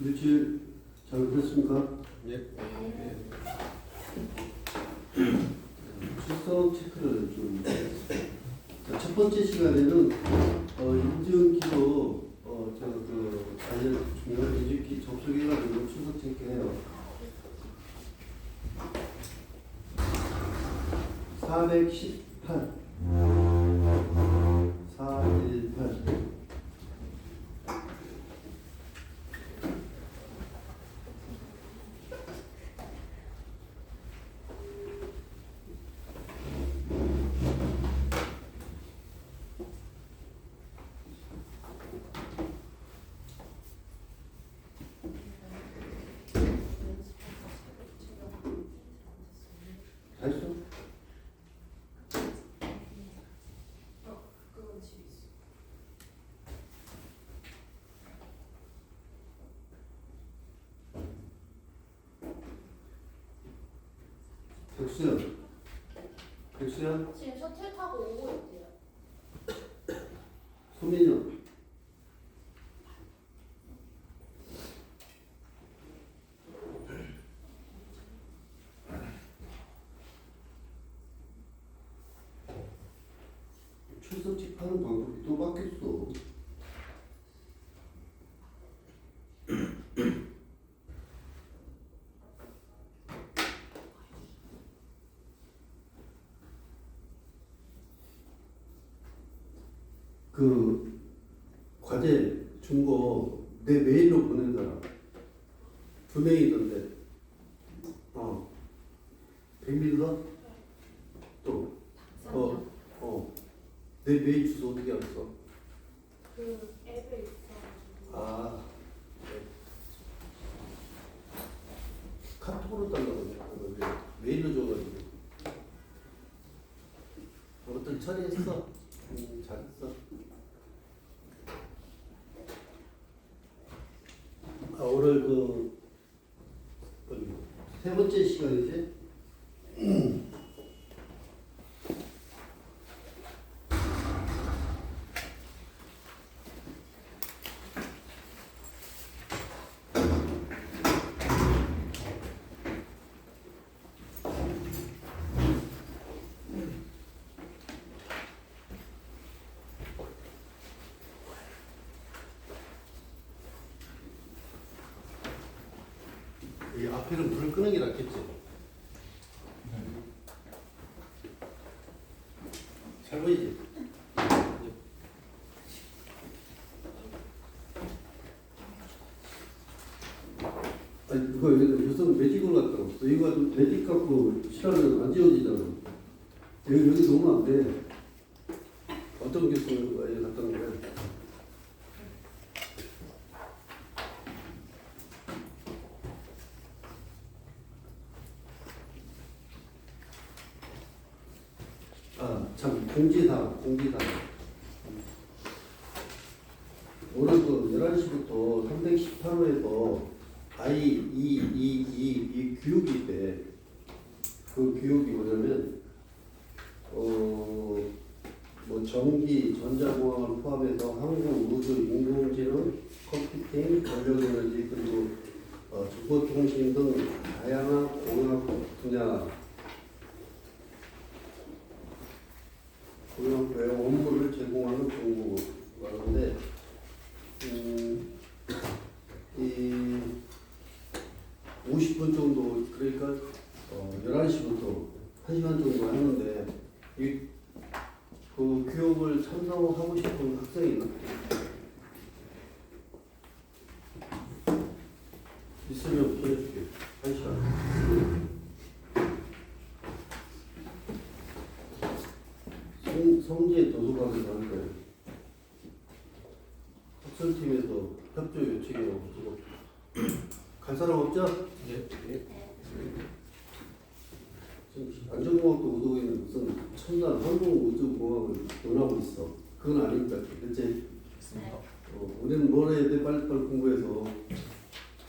일주일 잘 보냈습니까? 예. 출석 체크를 좀 하겠습니다. 자, 첫 번째 시간에는 인증키로 제가 그 관련 중요한 인증키 접속해가지고 출석 체크해요. 418 418 다 했어? 그건 집에 있어. 백수연 백수연 지금 셔틀 타고 오고 있대요. 소민이 출석 체크하는 방법이 또 바뀌었어. 그 과제 준 거 내 메일로 보낸 사람 2명이던데 백민서 내 메일 주소 어떻게 알았어? 그 앱에 있어가지고. 아 카톡으로 달라고 그래. 메일로 줘가지고 어떤 처리했어? 잘했어. 오늘 세 번째 시간이지? 이 앞에는 불을 끄는 게 낫겠지? 잘 보이지? 아니 그거 요즘 매직으로 갖다 놨어. 이거 매직 갖고 실하면 안 지워지잖아. 여기 놓으면 안 돼. 어떤 게 쓰는 거야? 여기 갖다 놓은 거야. 참 공지사 오늘 그 11시부터 318호에서 I222 교육이 있대. 그 교육이 뭐냐면 뭐 전기, 전자공학을 포함해서 항공, 우주, 인공지능, 컴퓨팅, 전력에너지 그리고 정보통신 등 다양한 공학 분야 고용부의 업무를 제공하는 정보가 하는데 이 50분 정도 그러니까 11시부터 1시간 정도 하는데 그 교육을 참석하고 싶은 학생이 있나? 있으면 보내줄게. 1시간. 성지의 도서관에서 하는 거예요. 학술팀에서 협조 요청이 와가지고 갈 사람 없죠? 예. 지금 안전공학도 의도에는 무슨 첨단 항공우주공학을 논하고 있어. 그건 아니니까 그치? 있습니다. 우리는 뭘 해야 돼? 빨리빨리 공부해서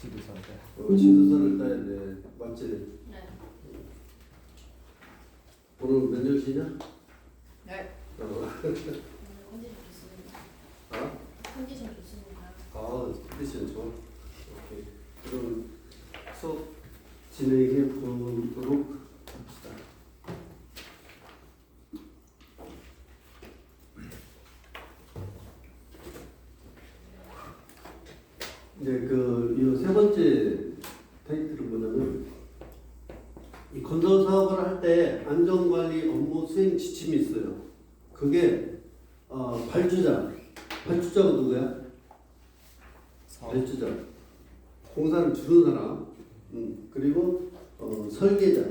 지도사인데. 지도서를 따야 돼. 맞지? 네. 오늘 몇 년시냐? 네. 컨디션 좋습니다. 아? 컨디션 좋습니다. 컨디션 좋아. 그럼 수업 진행해 보도록 합시다. 네, 이 세 번째 타이틀은 뭐냐면 이 건설 사업을 할 때 안전관리 업무 수행 지침이 있어요. 그게 발주자가 누구야? 발주자. 공사를 주는 사람. 그리고 설계자.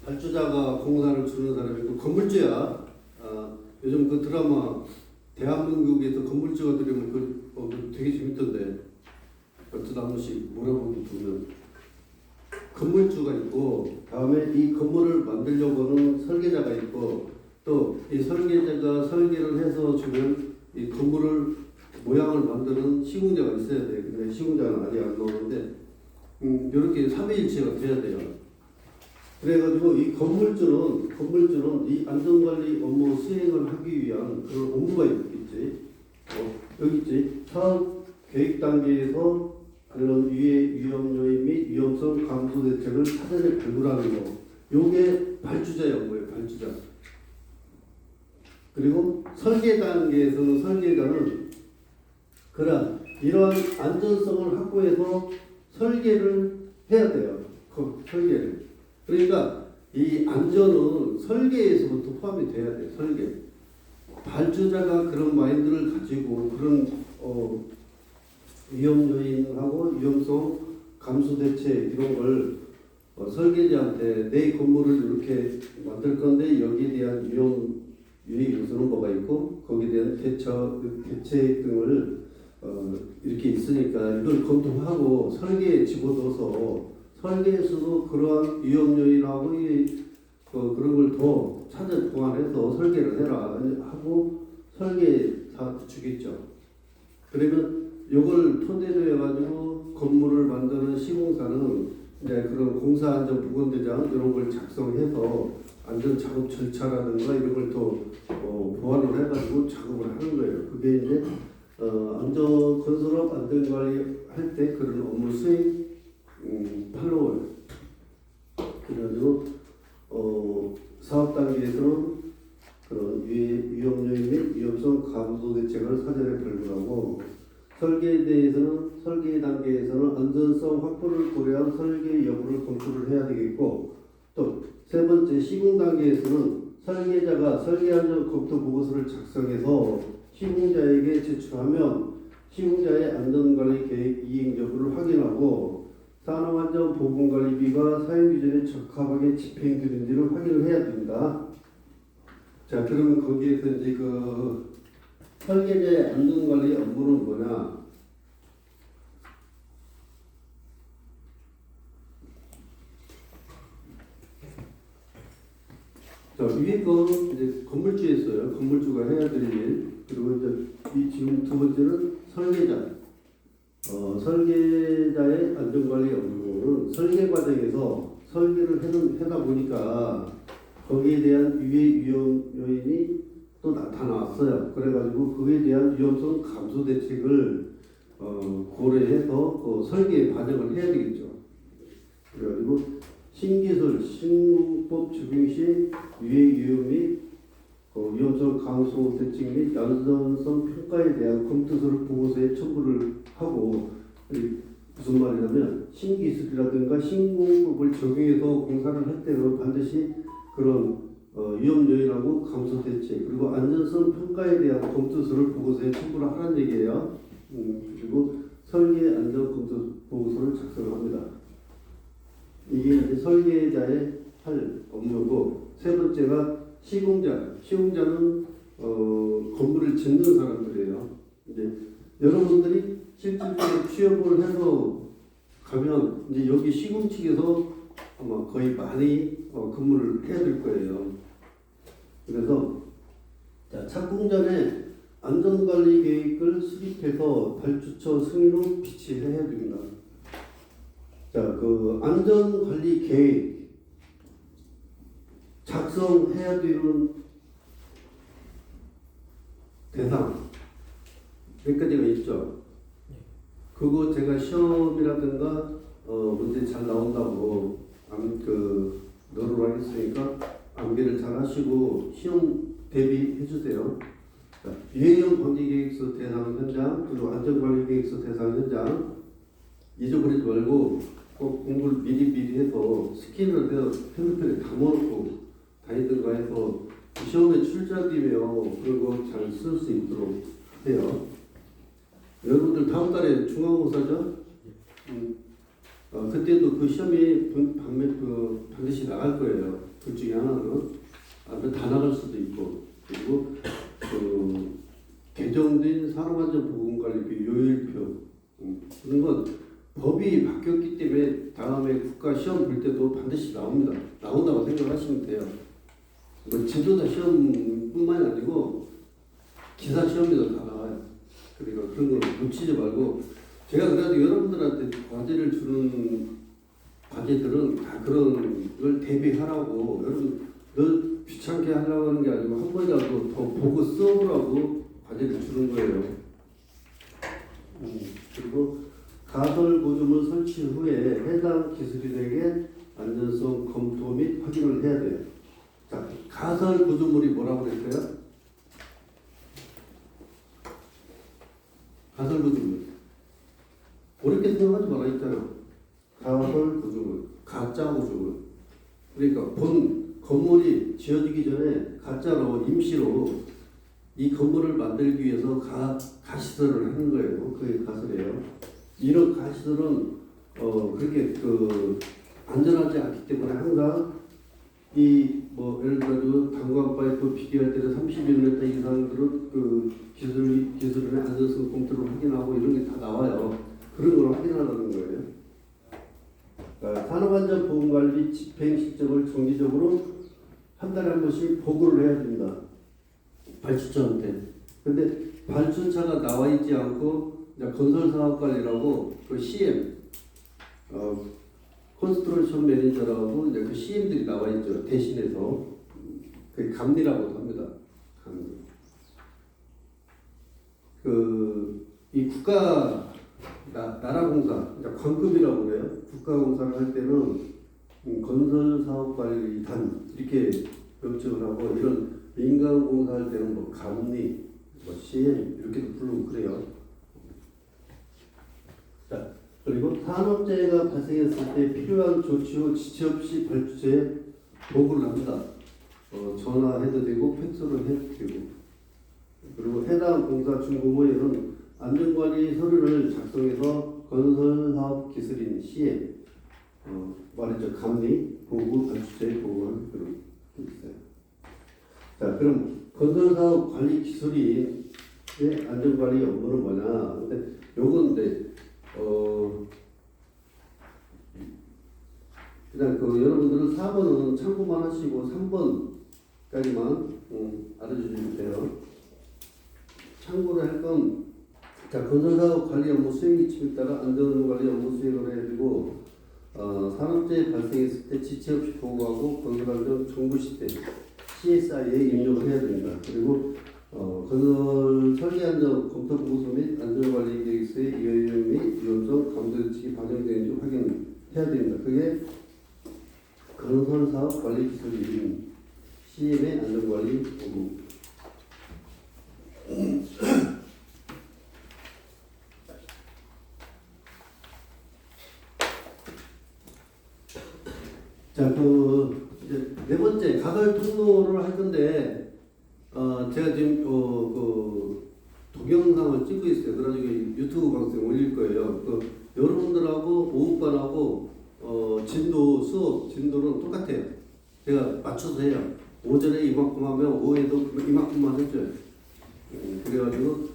발주자가 공사를 주는 사람이고 건물주야. 요즘 그 드라마 대한민국에서 건물주가 들으면 그 되게 재밌던데. 어쩌다 한 번씩 몰아보기 보면 건물주가 있고 다음에 이 건물을 만들려고 하는 설계자가 있고 또 이 설계자가 설계를 해서 주면 이 건물을 모양을 만드는 시공자가 있어야 돼. 근데 시공자는 아직 안 나오는데 이렇게 삼위일체가 돼야 돼요. 그래가지고 이 건물주는 이 안전관리 업무 수행을 하기 위한 그런 업무가 있겠지. 여기 있지. 사업 계획 단계에서 그런 위험 요인 및 위험성 감소 대책을 사전에 발굴하는 거. 요게 발주자의 업무예요. 발주자. 그리고 설계 단계에서는 설계자는 이러한 안전성을 확보해서 설계를 해야 돼요. 설계를. 그러니까 이 안전은 설계에서부터 포함이 돼야 돼요. 설계. 발주자가 그런 마인드를 가지고 그런 위험 요인하고 위험성 감소 대책 이런 걸 설계자한테 내 건물을 이렇게 만들 건데 여기에 대한 위험 유의 요소는 뭐가 있고 거기에 대한 대책 등을 이렇게 있으니까 이걸 검토하고 설계에 집어넣어서 설계에서도 그러한 위험 요인하고 그런 걸 더 찾아 보완해서 설계를 해라 하고 설계사한테 주겠죠. 그러면 이걸 토대로 해가지고 건물을 만드는 시공사는 이제 그런 공사안전보건대장 이런 걸 작성해서 안전작업 절차라든가 이런 걸 더 보완을 해가지고 작업을 하는 거예요. 그게 이제 건설업 안전관리 할 때 그런 업무 수행 팔로워예요. 그래가지고 사업 단계에서는 그런 위험 요인 및 위험성 감소 대책을 사전에 발굴하고 설계 단계에서는 안전성 확보를 고려한 설계 여부를 검토를 해야 되겠고 또 세 번째 시공 단계에서는 설계자가 설계 안전 검토 보고서를 작성해서 시공자에게 제출하면 시공자의 안전관리 계획 이행 여부를 확인하고 산업안전보건관리비가 사용기준에 적합하게 집행되는지를 확인을 해야 됩니다. 자, 그러면 거기에서 이제 설계자의 안전관리 업무는 뭐냐? 자, 위에 거는 이제 건물주에 있어요. 건물주가 해야 될 일. 그리고 이제 지금 두 번째는 설계자. 설계자의 안전관리 업무는 설계 과정에서 설계를 해다 보니까 거기에 대한 위험 요인이 또 나타났어요. 그래가지고 그에 대한 위험성 감소 대책을 고려해서 그 설계 반영을 해야 되겠죠. 그래가지고 신기술, 신문법 적용 시 위험 및 위험성 감소 대책 및 안전성 평가에 대한 검토서를 보고서에 첨부를 하고 무슨 말이냐면 신기술이라든가 신공법을 적용해서 공사를 할 때는 반드시 그런 위험 요인하고 감소 대책 그리고 안전성 평가에 대한 검토서를 보고서에 첨부를 하라는 얘기예요. 그리고 설계 안전 검토 보고서를 작성합니다. 이게 이제 설계자의 할 업무고 세 번째가 시공자는 건물을 짓는 사람들이에요. 이제 여러분들이 실질적으로 취업을 해서 가면 이제 여기 시공 측에서 아마 거의 많이 근무를 해야 될 거예요. 그래서 착공 전에 안전관리 계획을 수립해서 발주처 승인 후 비치해야 됩니다. 자, 그 안전관리 계획 작성해야 되는 대상 몇 가지가 있죠. 그거 제가 시험이라든가 문제 잘 나온다고 노력을 하겠으니까 암기를 잘 하시고 시험 대비해 주세요. 자, 유해형 관리계획서 대상 현장 그리고 안전관리계획서 대상 현장 잊어버리지 말고 꼭 공부를 미리 해서 스캔을 해서 핸드폰에 담아놓고 다니든가 해서 시험에 출제하기며 그리고 잘 쓸 수 있도록 해요. 여러분들 다음 달에 중간고사죠? 그때도 그 시험이 반드시 나갈 거예요. 그 중에 하나는 아니면 다 나갈 수도 있고 그리고 개정된 산업안전보건관리비 요일표 그런 건 법이 바뀌었기 때문에 다음에 국가 시험 볼 때도 반드시 나옵니다. 나온다고 생각하시면 돼요. 뭐 지도자 시험뿐만이 아니고 기사 시험에도 다 나와요. 그러니까 그런 걸 놓치지 말고 제가 그래도 여러분들한테 과제를 주는 과제들은 다 그런 걸 대비하라고 여러분 너 귀찮게 하려고 하는 게 아니고 한 번이라도 더 보고 써보라고 과제를 주는 거예요. 그리고 가설 보조물 설치 후에 해당 기술인에게 안전성 검토 및 확인을 해야 돼요. 자, 가설 구조물이 뭐라고 그랬어요? 가설 구조물. 어렵게 생각하지 말아 있잖아. 가설 구조물, 가짜 구조물. 그러니까 건물이 지어지기 전에 가짜로 임시로 이 건물을 만들기 위해서 가시설을 하는 거예요. 그게 가설이에요. 이런 가시설은 그렇게 안전하지 않기 때문에 항상 예를 들어 단광 파이프 비교할 때는 31m 이상들은 기술의 안전성 검토를 확인하고 이런 게 다 나와요. 그런 걸 확인하라는 거예요. 그러니까 산업안전보건관리 집행 실적을 정기적으로 한 달에 한 번씩 보고를 해야 됩니다. 발주처한테. 근데 발주처가 나와 있지 않고 건설사업관리라고 그 CM 컨스트럭션 매니저라고 이제 그 CM들이 나와 있죠. 대신해서 그 감리라고 합니다. 감리. 이 국가 나라공사 관급이라고 그래요. 국가공사를 할 때는 건설사업관리단 이렇게 명칭을 하고 이런 민간공사 할 때는 뭐 감리, 뭐 CM 이렇게도 부르고 그래요. 자. 그리고 산업재해가 발생했을 때 필요한 조치 후 지체 없이 발주처에 보고를 합니다. 전화해도 되고 팩스로 해도 되고 그리고 해당 공사 준공 후에는 안전관리 서류를 작성해서 건설사업기술인 CM 말했죠. 감리, 보고, 발주처에 보고하는 그런 게 있어요. 자, 그럼 건설사업관리기술인의 안전관리 업무는 뭐냐? 근데 요건데 그냥 여러분들은 4번은 참고만 하시고 3번까지만 알아주시면 돼요. 참고를 할 건 건설사업 관리 업무 수행 기침에 따라 안전관리 업무 수행을 해야 되고 산업재해 발생했을 때 지체 없이 보고하고 건설안전 정보 시스템 CSI에 입력을 해야 됩니다. 그리고 건설 설계안전 검토 보고서 및 안전관리 계획서의 이행 및 위험성 감도대책이 반영되는지 확인해야 됩니다. 그게 건설사업 관리 기술인 CM의 안전관리 업무. 자, 이제 네 번째 가설 통로를 할 건데. 제가 지금 동영상을 찍고 있어요. 그래가지고 유튜브 방송에 올릴 거예요. 여러분들하고 오후반하고 진도 수업 진도는 똑같아요. 제가 맞춰서 해요. 오전에 이만큼 하면 오후에도 이만큼만 해줘요. 그래가지고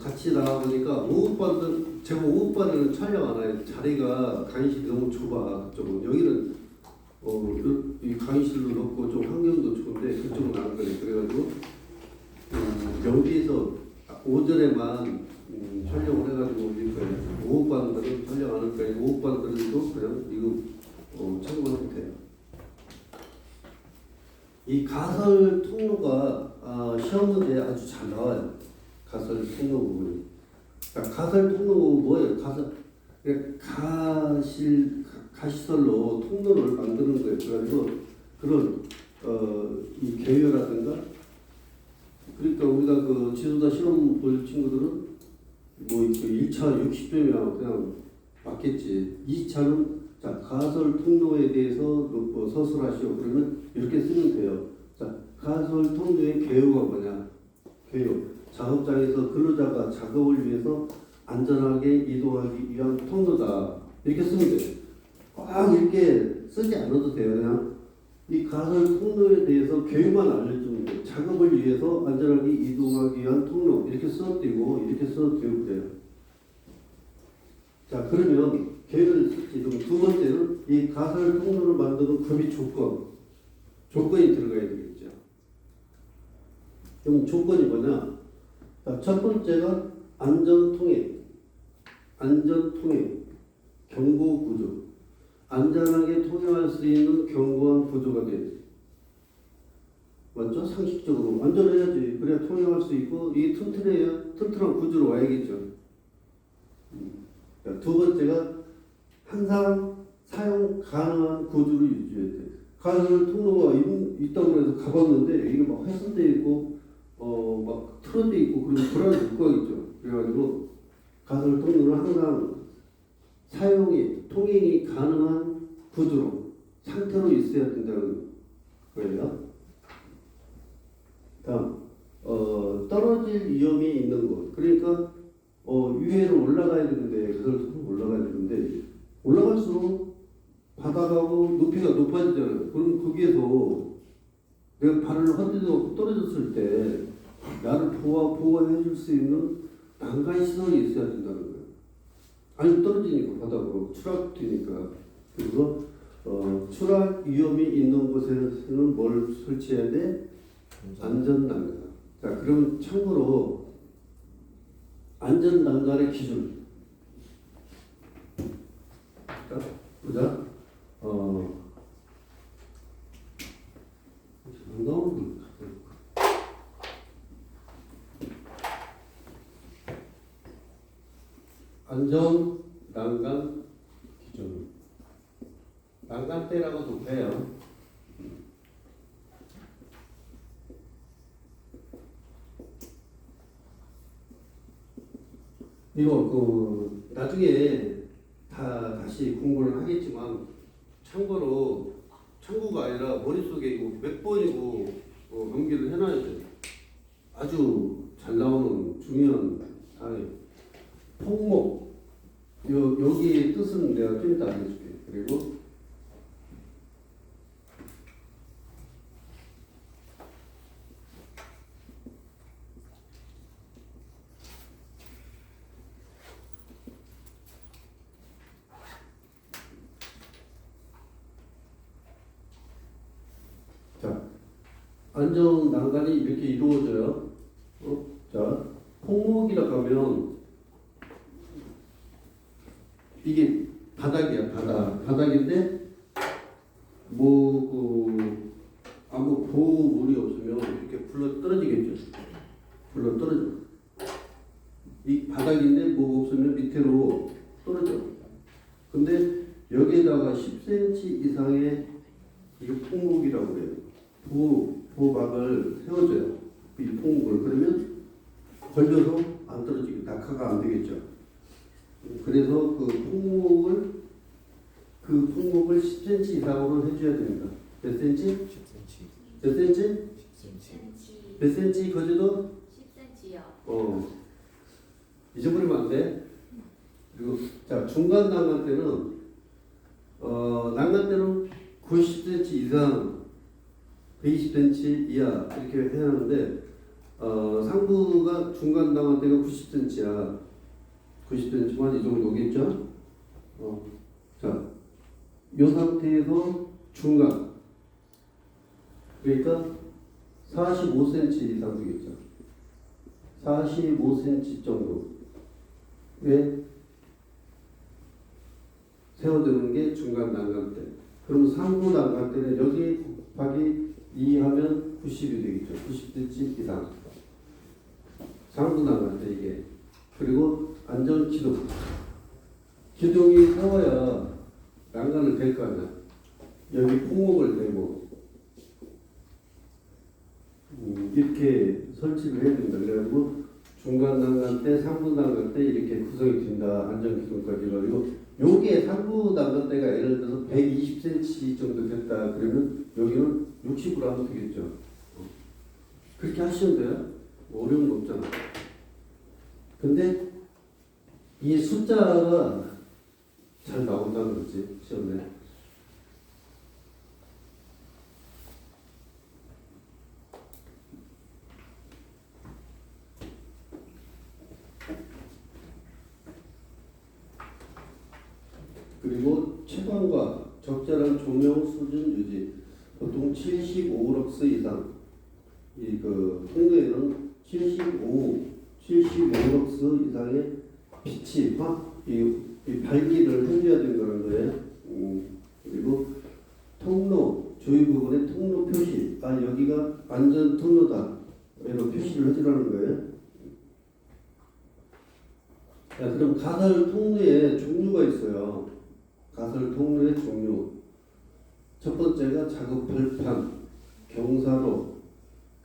같이 나가 보니까 오후반은 제가 오후반에는 촬영 안 해요. 자리가 강의실이 너무 좁아. 그쪽은 여기는 이 강의실도 높고 좀 환경도 좋은데 그쪽은 안 그래. 그래가지고 여기서 오전에만 촬영을 해가지고 올릴 거예요. 오후반들은 촬영 안 할 거예요. 오후반들도 그냥 이거 참고하면 돼요. 이 가설 통로가 시험 문제에 아주 잘 나와요. 가설 통로 부분이. 자, 가설 통로 뭐예요? 가시설로 통로를 만드는 거예요. 그래가지고 그런 이 개요라든가 그러니까 우리가 그 지도자 시험 볼 친구들은 뭐 1차 60점이면 그냥 맞겠지. 2차는 자, 가설 통로에 대해서 뭐 서술하시오. 그러면 이렇게 쓰면 돼요. 자, 가설 통로의 개요가 뭐냐? 개요. 작업장에서 근로자가 작업을 위해서 안전하게 이동하기 위한 통로다. 이렇게 쓰면 돼요. 꽉 이렇게 쓰지 않아도 돼요. 그냥 이 가설 통로에 대해서 개요만 알려주면 돼요. 작업을 위해서 안전하게 이동하기 위한 통로. 이렇게 써도 되고, 이렇게 써도 되고 그래요. 자, 그러면 개요를 쓸지. 그럼 두 번째는 이 가설 통로를 만드는 급이 조건이 들어가야 되겠죠. 그럼 조건이 뭐냐? 자, 첫 번째가 안전통행, 경고구조. 안전하게 통행할 수 있는 견고한 구조가 돼야지. 맞죠? 상식적으로 안전해야지. 그래야 통행할 수 있고 이게 튼튼한 구조로 와야겠죠. 자, 두 번째가 항상 사용 가능한 구조를 유지해야 돼. 가설 통로가 있다고 해서 가봤는데 이게 막 훼손돼 있고 막 틀어져 있고 그러면 불안을 못 가겠죠. 그래가지고 가설 통로는 항상 통행이 가능한 구조로 상태로 있어야 된다는 거예요. 다음 떨어질 위험이 있는 곳. 그러니까 위에로 올라가야 되는데 가설 통로 올라가야 되는데 올라갈수록 바닥하고 높이가 높아지잖아요. 그럼 거기에서 내가 발을 헛디뎌 떨어졌을 때 나를 보호해 줄 수 있는 난간 시설이 있어야 된다는 거예요. 아니 떨어지니까 바닥으로 추락되니까. 그래서 추락 위험이 있는 곳에서는 뭘 설치해야 돼? 안전난간. 자, 그럼 참고로 안전난간의 기준. 자, 보자. 안 나오는 거. 안전 난간 기준. 난간대라고도 해요. 이거 나중에 다시 공부를 하겠지만 참고가 아니라 머릿속에 이거 몇 번이고 연기를 해놔야 돼요. 아주 잘 나오는 중요한 사항이에요. 폭목. 여기 뜻은 내가 좀 이따 알려줄게. 그리고 자, 안전 난간이 이렇게 이루어져요. 자, 폭목이라고 하면 이게 바닥이야, 바닥인데 아무 보호물이 없으면 이렇게 불러 떨어지겠죠. 이 바닥인데 뭐가 없으면 밑으로 떨어져. 근데 여기에다가 10cm 이상의 이게 폭목이라고 그래요. 보호막을 세워줘요. 이 폭목을. 그러면 걸려서 안 떨어지게 낙하가 안 되겠죠. 그래서 그 폭목을 10cm 이상으로 해줘야 됩니다. 몇 cm? 10cm. 몇 cm? 10cm. 몇 cm 거제도? 10cm요. 잊어버리면 안 돼. 그리고 자, 중간 난간대는 난간대는 90cm 이상, 120cm 이하 이렇게 해야 하는데 상부가 중간 난간대가 90cm야. 90cm만 이 정도 오겠죠? 자, 이 상태에서 중간. 그러니까 45cm 이상 되겠죠. 45cm 정도에 세워두는 게 중간 난간대. 그럼 상부 난간대는 여기 곱하기 2 하면 90이 되겠죠. 90cm 이상. 상부 난간대 이게. 그리고 안전 기둥. 기둥이 세워야 난간을 댈 거 아니야. 여기 폭목을 대고 이렇게 설치를 해야 된다. 그래가지고 중간 난간 때, 상부 난간 때 이렇게 구성이 된다. 안전 기둥까지. 그리고 요게 상부 난간 때가 예를 들어서 120cm 정도 됐다. 그러면 여기는 60으로 하면 되겠죠. 그렇게 하시면 돼요. 뭐 어려운 거 없잖아. 근데 이 숫자가 잘 나온다는 거지, 시험에. 그리고 채광과 적절한 조명 수준 유지. 보통 75럭스 이상. 이 그 통로에는 75럭스 이상의 빛이 이 발기를 해줘야 된다는 거예요. 그리고 통로 조이 부분의 통로 표시. 여기가 안전 통로다. 이런 표시를 해주라는 거예요. 자, 그럼 가설 통로에 종류가 있어요. 가설 통로의 종류. 첫 번째가 작업 발판, 경사로,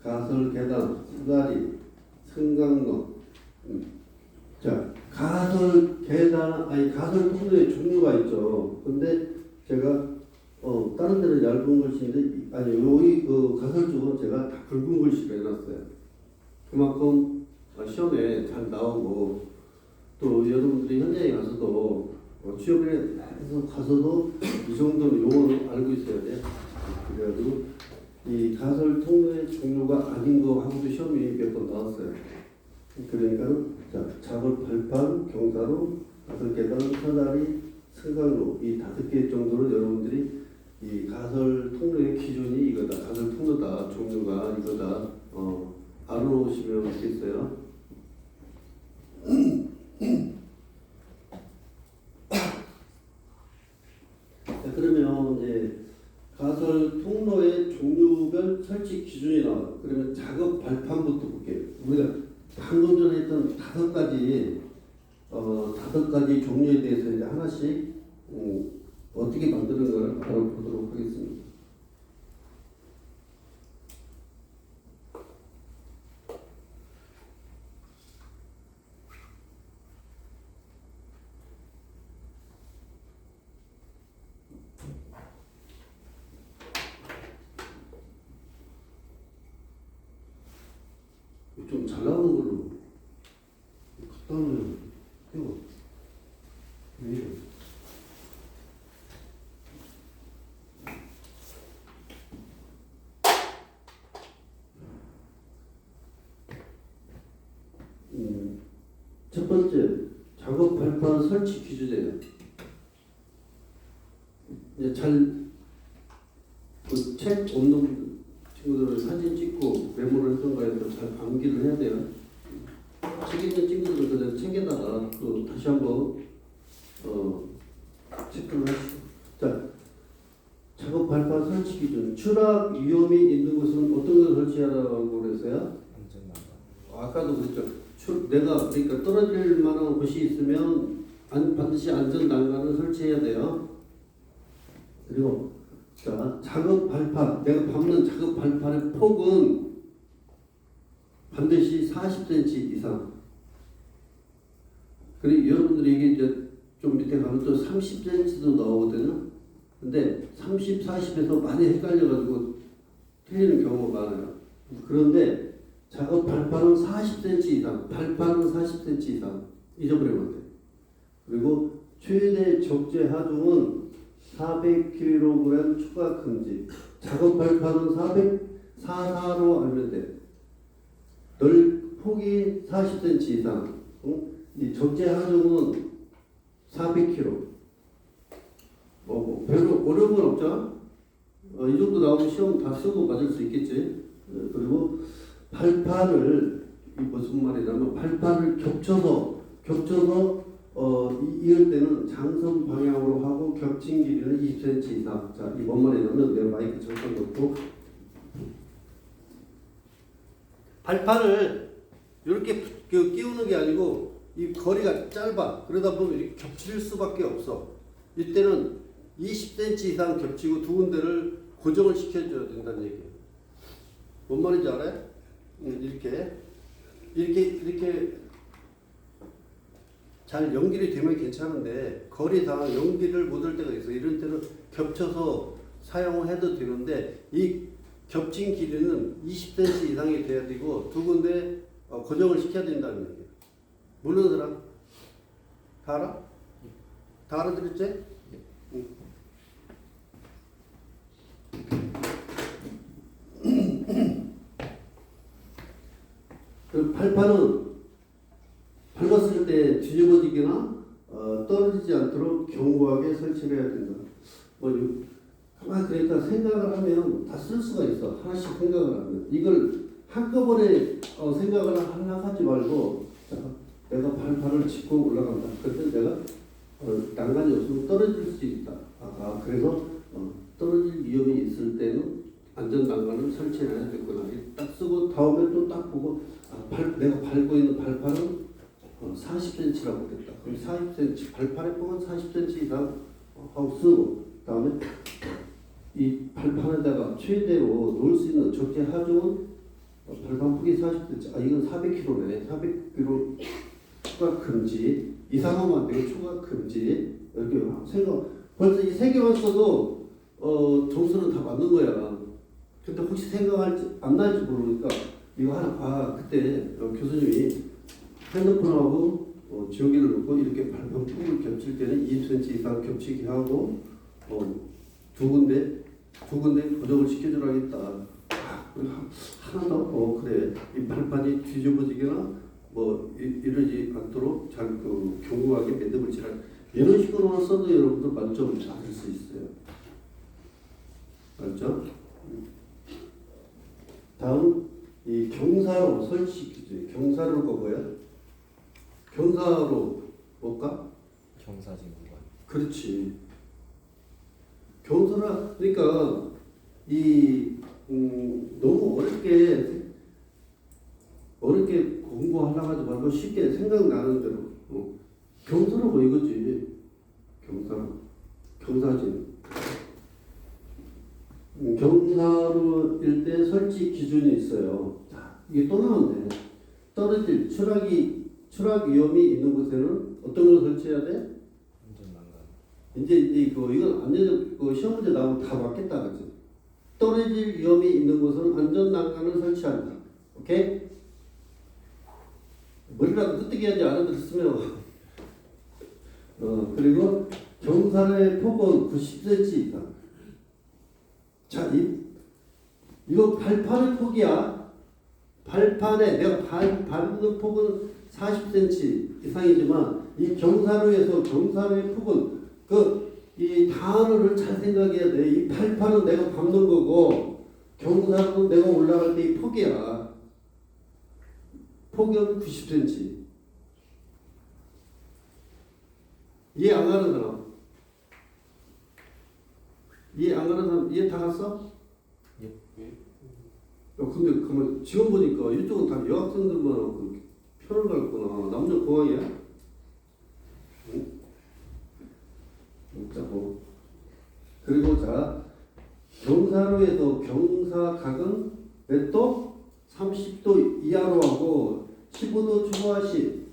가설 계단, 사다리, 승강로. 자, 가설 통로의 종류가 있죠. 근데 제가 다른 데는 얇은 글씨인데 여기 그 가설 쪽은 제가 다 굵은 글씨로 해놨어요. 그만큼 시험에 잘 나오고 또 여러분들이 현장에 가서도 취업에 가서도 이 정도는 용어를 알고 있어야 돼. 그래가지고 이 가설 통로의 종류가 아닌 거 하고도 시험이 몇 번 나왔어요. 그러니까 작업 발판, 경사로, 가설 계단, 사다리, 승강로 이 5개 정도로 여러분들이 이 가설 통로의 기준이 이거다, 가설 통로다, 종류가 이거다 알아놓으시면 좋겠어요. 그러면 이제 가설 통로의 종류별 설치 기준이 나와요. 그러면 작업 발판부터 볼게요. 우리가 방금 전에 했던 5가지 종류에 대해서 이제 하나씩 어떻게 만드는가를 알아보도록 하겠습니다. 좀 잘 나오는 걸로 갖다 놓으면 해요. 왜 이래? 첫 번째 작업 발판 설치 기준이에요. 이제 책 없는 친구들은 사진 찍고 메모를 했던가 해서 잘 암기를 해야 돼요. 책 있는 친구들은 그대로 책에다가 또 다시 한번 체크를 하시고. 자, 작업 발판 설치 기준. 추락 위험이 있는 곳은 어떤 걸 설치하라고 그랬어요? 아까도 그랬죠. 내가 그러니까 떨어질 만한 곳이 있으면 반드시 안전 난간을 설치해야 돼요. 그리고 자, 작업 발판, 내가 밟는 작업 발판의 폭은 반드시 40cm 이상. 그리고 여러분들이 이게 이제 좀 밑에 가면 또 30cm도 나오거든요. 근데 30, 40에서 많이 헷갈려가지고 틀리는 경우가 많아요. 그런데 작업 발판은 40cm 이상, 발판은 40cm 이상 잊어버리면 안 돼. 그리고 최대 적재 하중은 400kg 추가 금지. 작업 발판은 404로 알면 돼. 폭이 40cm 이상. 이 적재 하중은 400kg. 별로 어려운 건 없죠? 이 정도 나오면 시험 다 쓰고 맞을 수 있겠지. 그리고 발판을 무슨 말이냐면 발판을 겹쳐서 이을 때는 장선 방향으로 하고 겹친 길이는 20cm 이상. 자, 이 뭔 말이냐면 내가 마이크 잠깐 놓고 발판을 이렇게 끼우는 게 아니고 이 거리가 짧아. 그러다 보면 이렇게 겹칠 수밖에 없어. 이때는 20cm 이상 겹치고 두 군데를 고정을 시켜줘야 된다는 얘기예요. 뭔 말인지 알아요? 이렇게 잘 연결이 되면 괜찮은데 거리상 연결을 못할 때가 있어. 이런 때는 겹쳐서 사용해도 되는데 이 겹친 길이는 20cm 이상이 돼야 되고 두 군데 고정을 시켜야 된다는 얘기예요. 모르는 사람? 다 알아? 다 알아들었지? 응. 그 발판은 밟았을 때 뒤집어지거나 떨어지지 않도록 견고하게 설치를 해야 된다. 가만 그러니까 생각을 하면 다 쓸 수가 있어. 하나씩 생각을 하면 이걸 한꺼번에 생각을 하려고 하지 말고 자, 내가 발판을 짚고 올라간다. 그때 내가 난간이 없으면 떨어질 수 있다. 그래서 떨어질 위험이 있을 때는 안전 난간을 설치를 해야 되겠구나. 딱 쓰고 다음에 또 딱 보고 내가 밟고 있는 발판은 40cm라고 그랬다. 그럼 40cm 발판에 보면 40cm 이상 하고 쓰고 다음에 이 발판에다가 최대로 놓을 수 있는 적재 하중은 발판 폭이 40cm. 이건 400kg네. 400kg 초과 금지. 이상하면 안 되고 초과 금지. 이렇게 생각. 벌써 이 세 개만 써도 점수는 다 맞는 거야. 근데 혹시 생각할지 안 날지 모르니까 이거 하나 그때 교수님이 핸드폰하고 지우개를 놓고 이렇게 발판 폭을 겹칠 때는 20cm 이상 겹치게 하고 두 군데 고정을 시켜주라겠다. 하나 더 그래 이 발판이 뒤집어지거나 이러지 않도록 잘 견고하게 매듭을 지라. 이런 식으로만 써도 여러분들 만점을 받을 수 있어요. 맞죠? 다음 이 경사로 설치 기준. 경사로가 뭐야? 경사로 뭘까? 경사진 구간. 그렇지. 경사라 그러니까 너무 어렵게 공부하려고 하지 말고 쉽게 생각나는 대로 경사로 이거지. 경사진. 경사로일 때 설치 기준이 있어요. 자, 이게 또 나왔네. 떨어질 추락 위험이 있는 곳에는 어떤 걸 설치해야 돼? 안전 난간. 이제 이건 안전 시험 문제 나오면 다 맞겠다, 그지? 떨어질 위험이 있는 곳은 안전 난간을 설치한다. 오케이? 머리라도 뜨뜨게 하지 알아들었으면. 그리고 경사로의 폭은 90cm 이상. 자, 이거 발판의 폭이야. 발판에 내가 밟는 폭은 40cm 이상이지만 이 경사로의 폭은 이 단어를 잘 생각해야 돼. 이 발판은 내가 밟는 거고 경사로는 내가 올라갈 때 이 폭이야. 폭은 90cm. 이해 안 가는 사람? 이해 안 가는 사람 이해 다 갔어? 예. 근데 가만 지금 보니까 이쪽은 다 여학생들만 편을 갈구나. 남녀 공학이야? 응? 자, 그리고 자 경사로에서 경사각은 몇 도? 30도 이하로 하고 15도 초과시.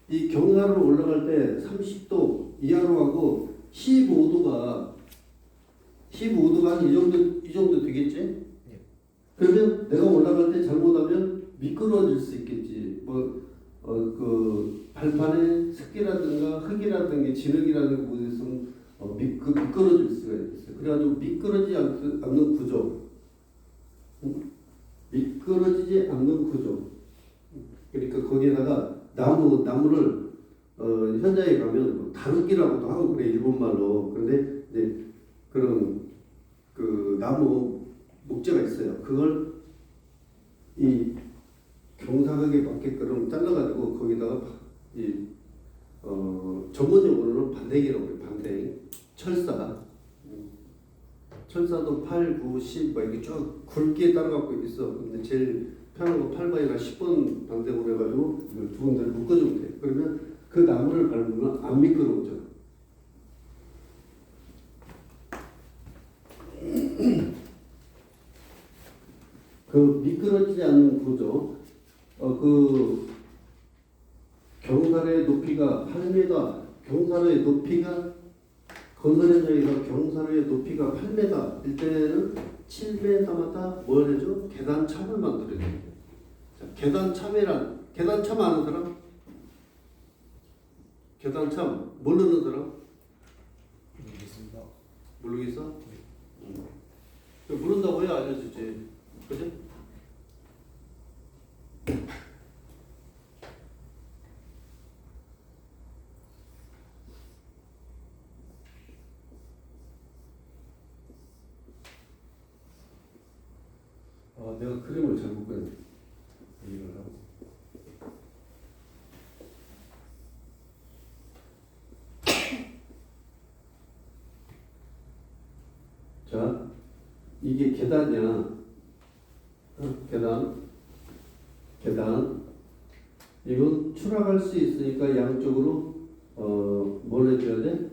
이 경사로 올라갈 때 30도 이하로 하고 15도가 한 이 정도 되겠지? 예. 그러면 내가 올라갈 때 잘못하면 미끄러질 수 있겠지. 그 발판에 습기라든가 흙이라든가 진흙이라든가 뭐 있으면 미끄러질 수가 있어요. 그래가지고 미끄러지지 않는 구조. 미끄러지지 않는 구조. 그러니까 거기에다가 나무를 현장에 가면 다루기라고도 하고 그래 일본말로. 그런데 이제 그런 그 나무 목재가 있어요. 그걸 이 경사각에 맞게끔 잘라가지고 거기다가 전문 용어로는 반댕이라고 해요. 반댕. 철사도 8, 9, 10 막 이렇게 쭉 굵게 따라가고 있어. 근데 제일 편한 거 8번이나 10번 방대으로 해가지고 이걸 두 군데를 묶어주면 돼. 그러면 그 나무를 밟으면 안 미끄러워져. 그 미끄러지지 않는 구조, 그 경사로의 높이가 8m, 경사로의 높이가 건설 현장에서 경사로의 높이가 8m일 때는 7m마다 뭘 해줘? 계단참을 만들어야 돼. 자, 계단참 아는 사람? 계단참 모르는 사람? 모르겠습니다. 모르겠어? 모른다고 해야 알려주지. 그지? 내가 그림을 잘못 그렸네. 이걸 하고. 자, 이게 계단이야. 계단. 이건 추락할 수 있으니까 양쪽으로 뭘 해줘야 돼?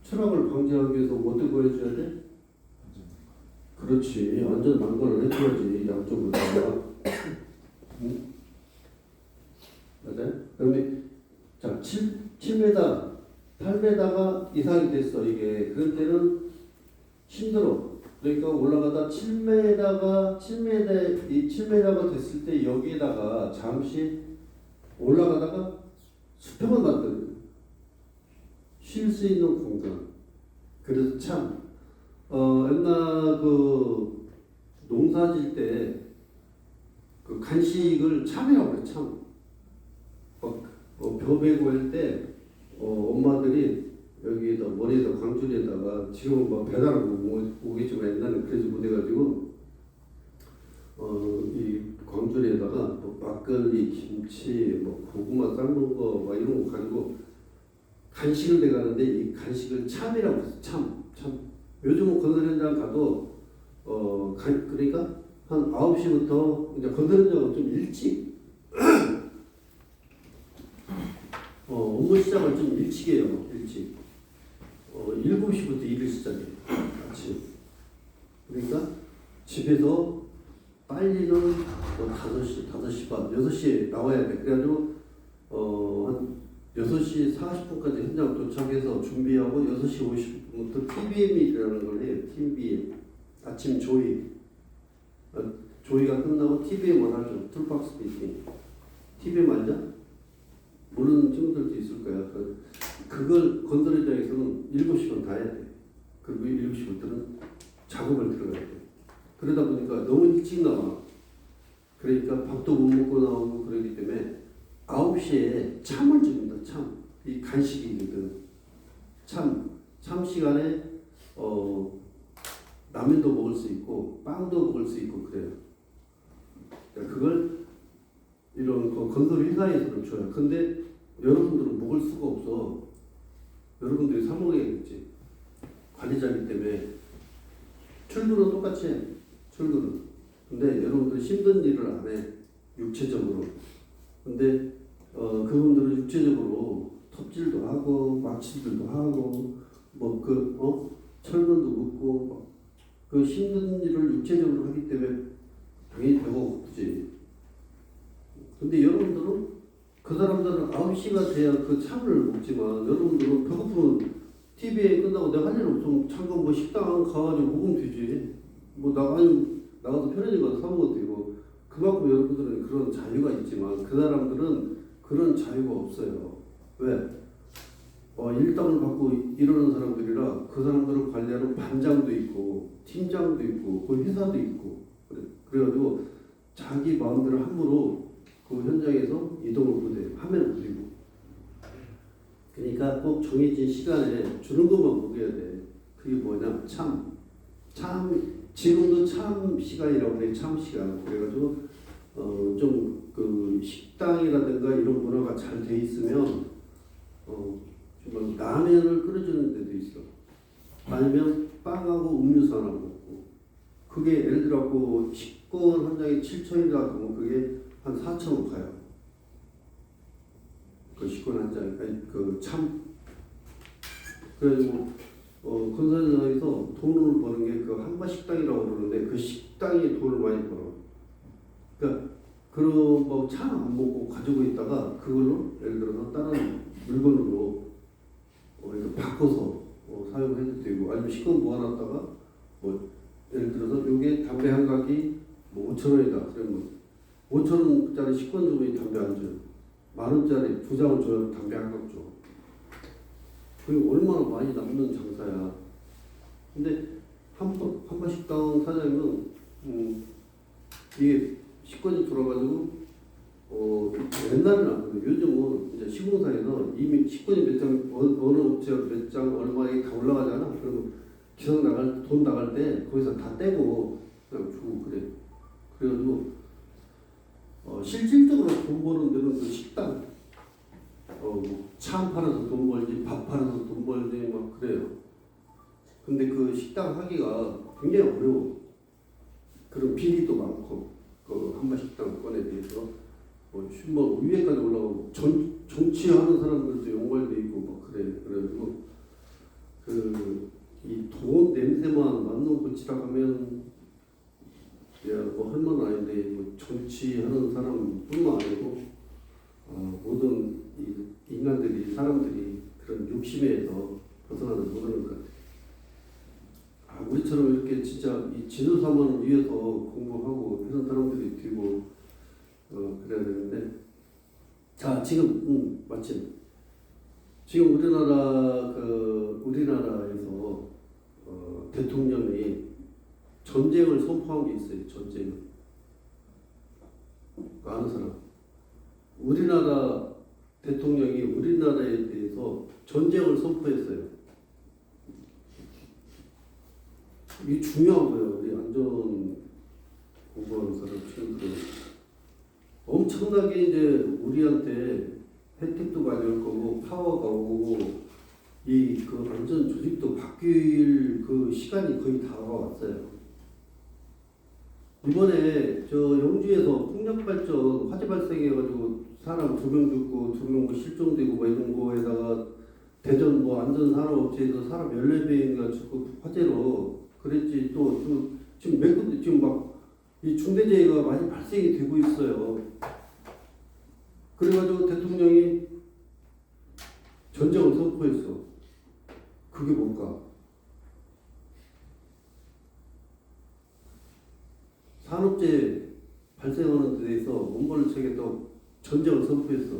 추락을 방지하기 위해서 어떻게 보여줘야 돼? 그렇지. 완전 난거를 해줘야지. 양쪽으로 다가. 응? 맞아요? 그런데 자, 7m, 8m가 이상이 됐어. 이게 그럴 때는 힘들어. 그러니까 올라가다 7m가 됐을 때 여기에다가 잠시 올라가다가 수평을 만들어요. 쉴 수 있는 공간. 그래서 참 옛날 그 농사질 때 그 간식을 참이라고 그래. 참. 벼 베고 할 때 엄마들이 여기에다 머리에다 광줄에다가 지금은 막 배달하고 오겠지만 옛날에 그러지 못해가지고 이 광줄에다가 뭐 막걸리, 김치, 뭐 고구마 삶은 거 막 이런 거 가지고 간식을 내가는데 이 간식을 참이라고 해서 참. 요즘은 건설 현장 가도 그러니까 한 9시부터 이제 건설 현장은 좀 일찍 업무 시작을 좀 일찍 해요. 일찍. 7시부터 일을 시작해요. 아침. 그러니까 집에서 빨리는 5시 반, 6시에 나와야 돼. 그래가지고 한 6시 40분까지 현장 도착해서 준비하고 6시 50분부터 TBM이라는 걸 해요. TBM. 아침 조회. 조회가 끝나고 TBM을 하죠. 툴박스 미팅. TBM 알죠? 모르는 친구들도 있을 거야. 그걸 건설 현장에서는 7시간 다 해야 돼. 그리고 7시부터는 작업을 들어가야 돼. 그러다 보니까 너무 일찍 나와. 그러니까 밥도 못 먹고 나오고 그러기 때문에 9시에 참을 줍니다. 참. 이 간식이거든. 참 시간에 라면도 먹을 수 있고 빵도 먹을 수 있고 그래요. 그러니까 그걸 이런 건설 회사에서는 줘요. 근데 여러분들은 먹을 수가 없어. 여러분들이 사 먹어야겠지. 관리자이기 때문에 출근은 똑같이 해. 출근은. 근데 여러분들 힘든 일을 안 해. 육체적으로. 근데 그분들은 육체적으로 톱질도 하고 마취들도 하고 철근도 묻고 그 힘든 일을 육체적으로 하기 때문에 당연히 배가 고프지. 근데 여러분들은 그 사람들은 9시가 돼야 그 참을 먹지만 여러분들은 배고프면 TV에 끝나고 내가 할 일 없으면 잠깐 뭐 식당 가가지고 먹으면 되지. 뭐 나가서 편의점 가서 사 먹어도 되고. 그만큼 여러분들은 그런 자유가 있지만 그 사람들은 그런 자유가 없어요. 왜? 일당을 받고 이러는 사람들이라 그 사람들을 관리하는 반장도 있고 팀장도 있고 그 회사도 있고 그래가지고 자기 마음대로 함부로 그 현장에서 이동을 못해. 하면 그리고 그러니까 꼭 정해진 시간에 주는 것만 먹여야 돼. 그게 뭐냐? 참 지금도 참 시간이라고 그래. 참 시간. 그래가지고 좀 그 식당이라든가 이런 문화가 잘 돼 있으면 정말 라면을 끓여주는 데도 있어. 아니면 빵하고 음료수 하나 먹고. 그게 예를 들어갖고 식권 한 장에 7천이라 하면 그게 한 4천원 가요. 그 식권 한 장에 그래가지고 건설사에서 돈을 버는 게 그 한바식당이라고 그러는데 그 식당이 돈을 많이 벌어. 그러니까 그런 뭐 차 안 먹고 가지고 있다가 그걸로 예를 들어서 다른 물건으로 이렇게 바꿔서 사용해도 되고, 아니면 식권 모아놨다가 뭐 예를 들어서 요게 담배 한 각이 뭐 5천원이다 그러면 5천원짜리 식권 주면 담배 안 줘요. 만원짜리 2장을 줘야 담배 한 각 줘. 그게 얼마나 많이 남는 장사야. 근데 한바식당 사장님은 이게 식권이 들어가지고 옛날에는 안 그래요. 요즘은 이제 시공사에서 이미 식권이 몇 장, 어느 업체가 몇 장 얼마에 다 올라가잖아. 그리고 돈 나갈 때 거기서 다 떼고 그냥 주고 그래. 그래가지고 실질적으로 돈 버는 데는 그 식당, 차 팔아서 돈 벌지, 밥 팔아서 돈 벌지 막 그래요. 근데 그 식당 하기가 굉장히 어려워. 그런 비리도 많고, 그 한바식당권에 대해서 뭐 위에까지 올라가고 정치하는 사람들도 연관돼 있고 막 그래. 그래가지고 이 돈 냄새만 맡는 지나가면 뭐 할 말은 아닌데, 뭐 정치하는 사람뿐만 아니고 모든 인간들이, 사람들이 그런 욕심에서 벗어나는 모르는 것 같아요. 우리처럼 이렇게 진짜 이 진로사만을 위해서 공부하고 이런 사람들이 되고 그래야 되는데, 자 지금 마침 지금 우리나라에서 대통령이 전쟁을 선포한 게 있어요. 전쟁. 아는 사람? 우리나라 대통령이 우리나라에 대해서 전쟁을 선포했어요. 이게 중요한 거예요. 우리 안전 공부하는 사람 친구들. 엄청나게 이제 우리한테 혜택도 많이 올 거고, 파워가 오고, 그 안전 조직도 바뀔 그 시간이 거의 다가왔어요. 이번에 저 영주에서 풍력 발전 화재 발생해가지고 사람 2명 죽고 2명 실종되고 뭐 이런 거에다가 대전 뭐 안전산업업체에서 사람 14명인가 죽고 화재로 그랬지. 또 지금 몇 군데 지금 막 이 중대재해가 많이 발생이 되고 있어요. 그래가지고 대통령이 전쟁을 선포했어. 그게 뭘까? 산업재해 발생하는 데 대해서 엄벌을 쳐야겠다고 전쟁을 선포했어.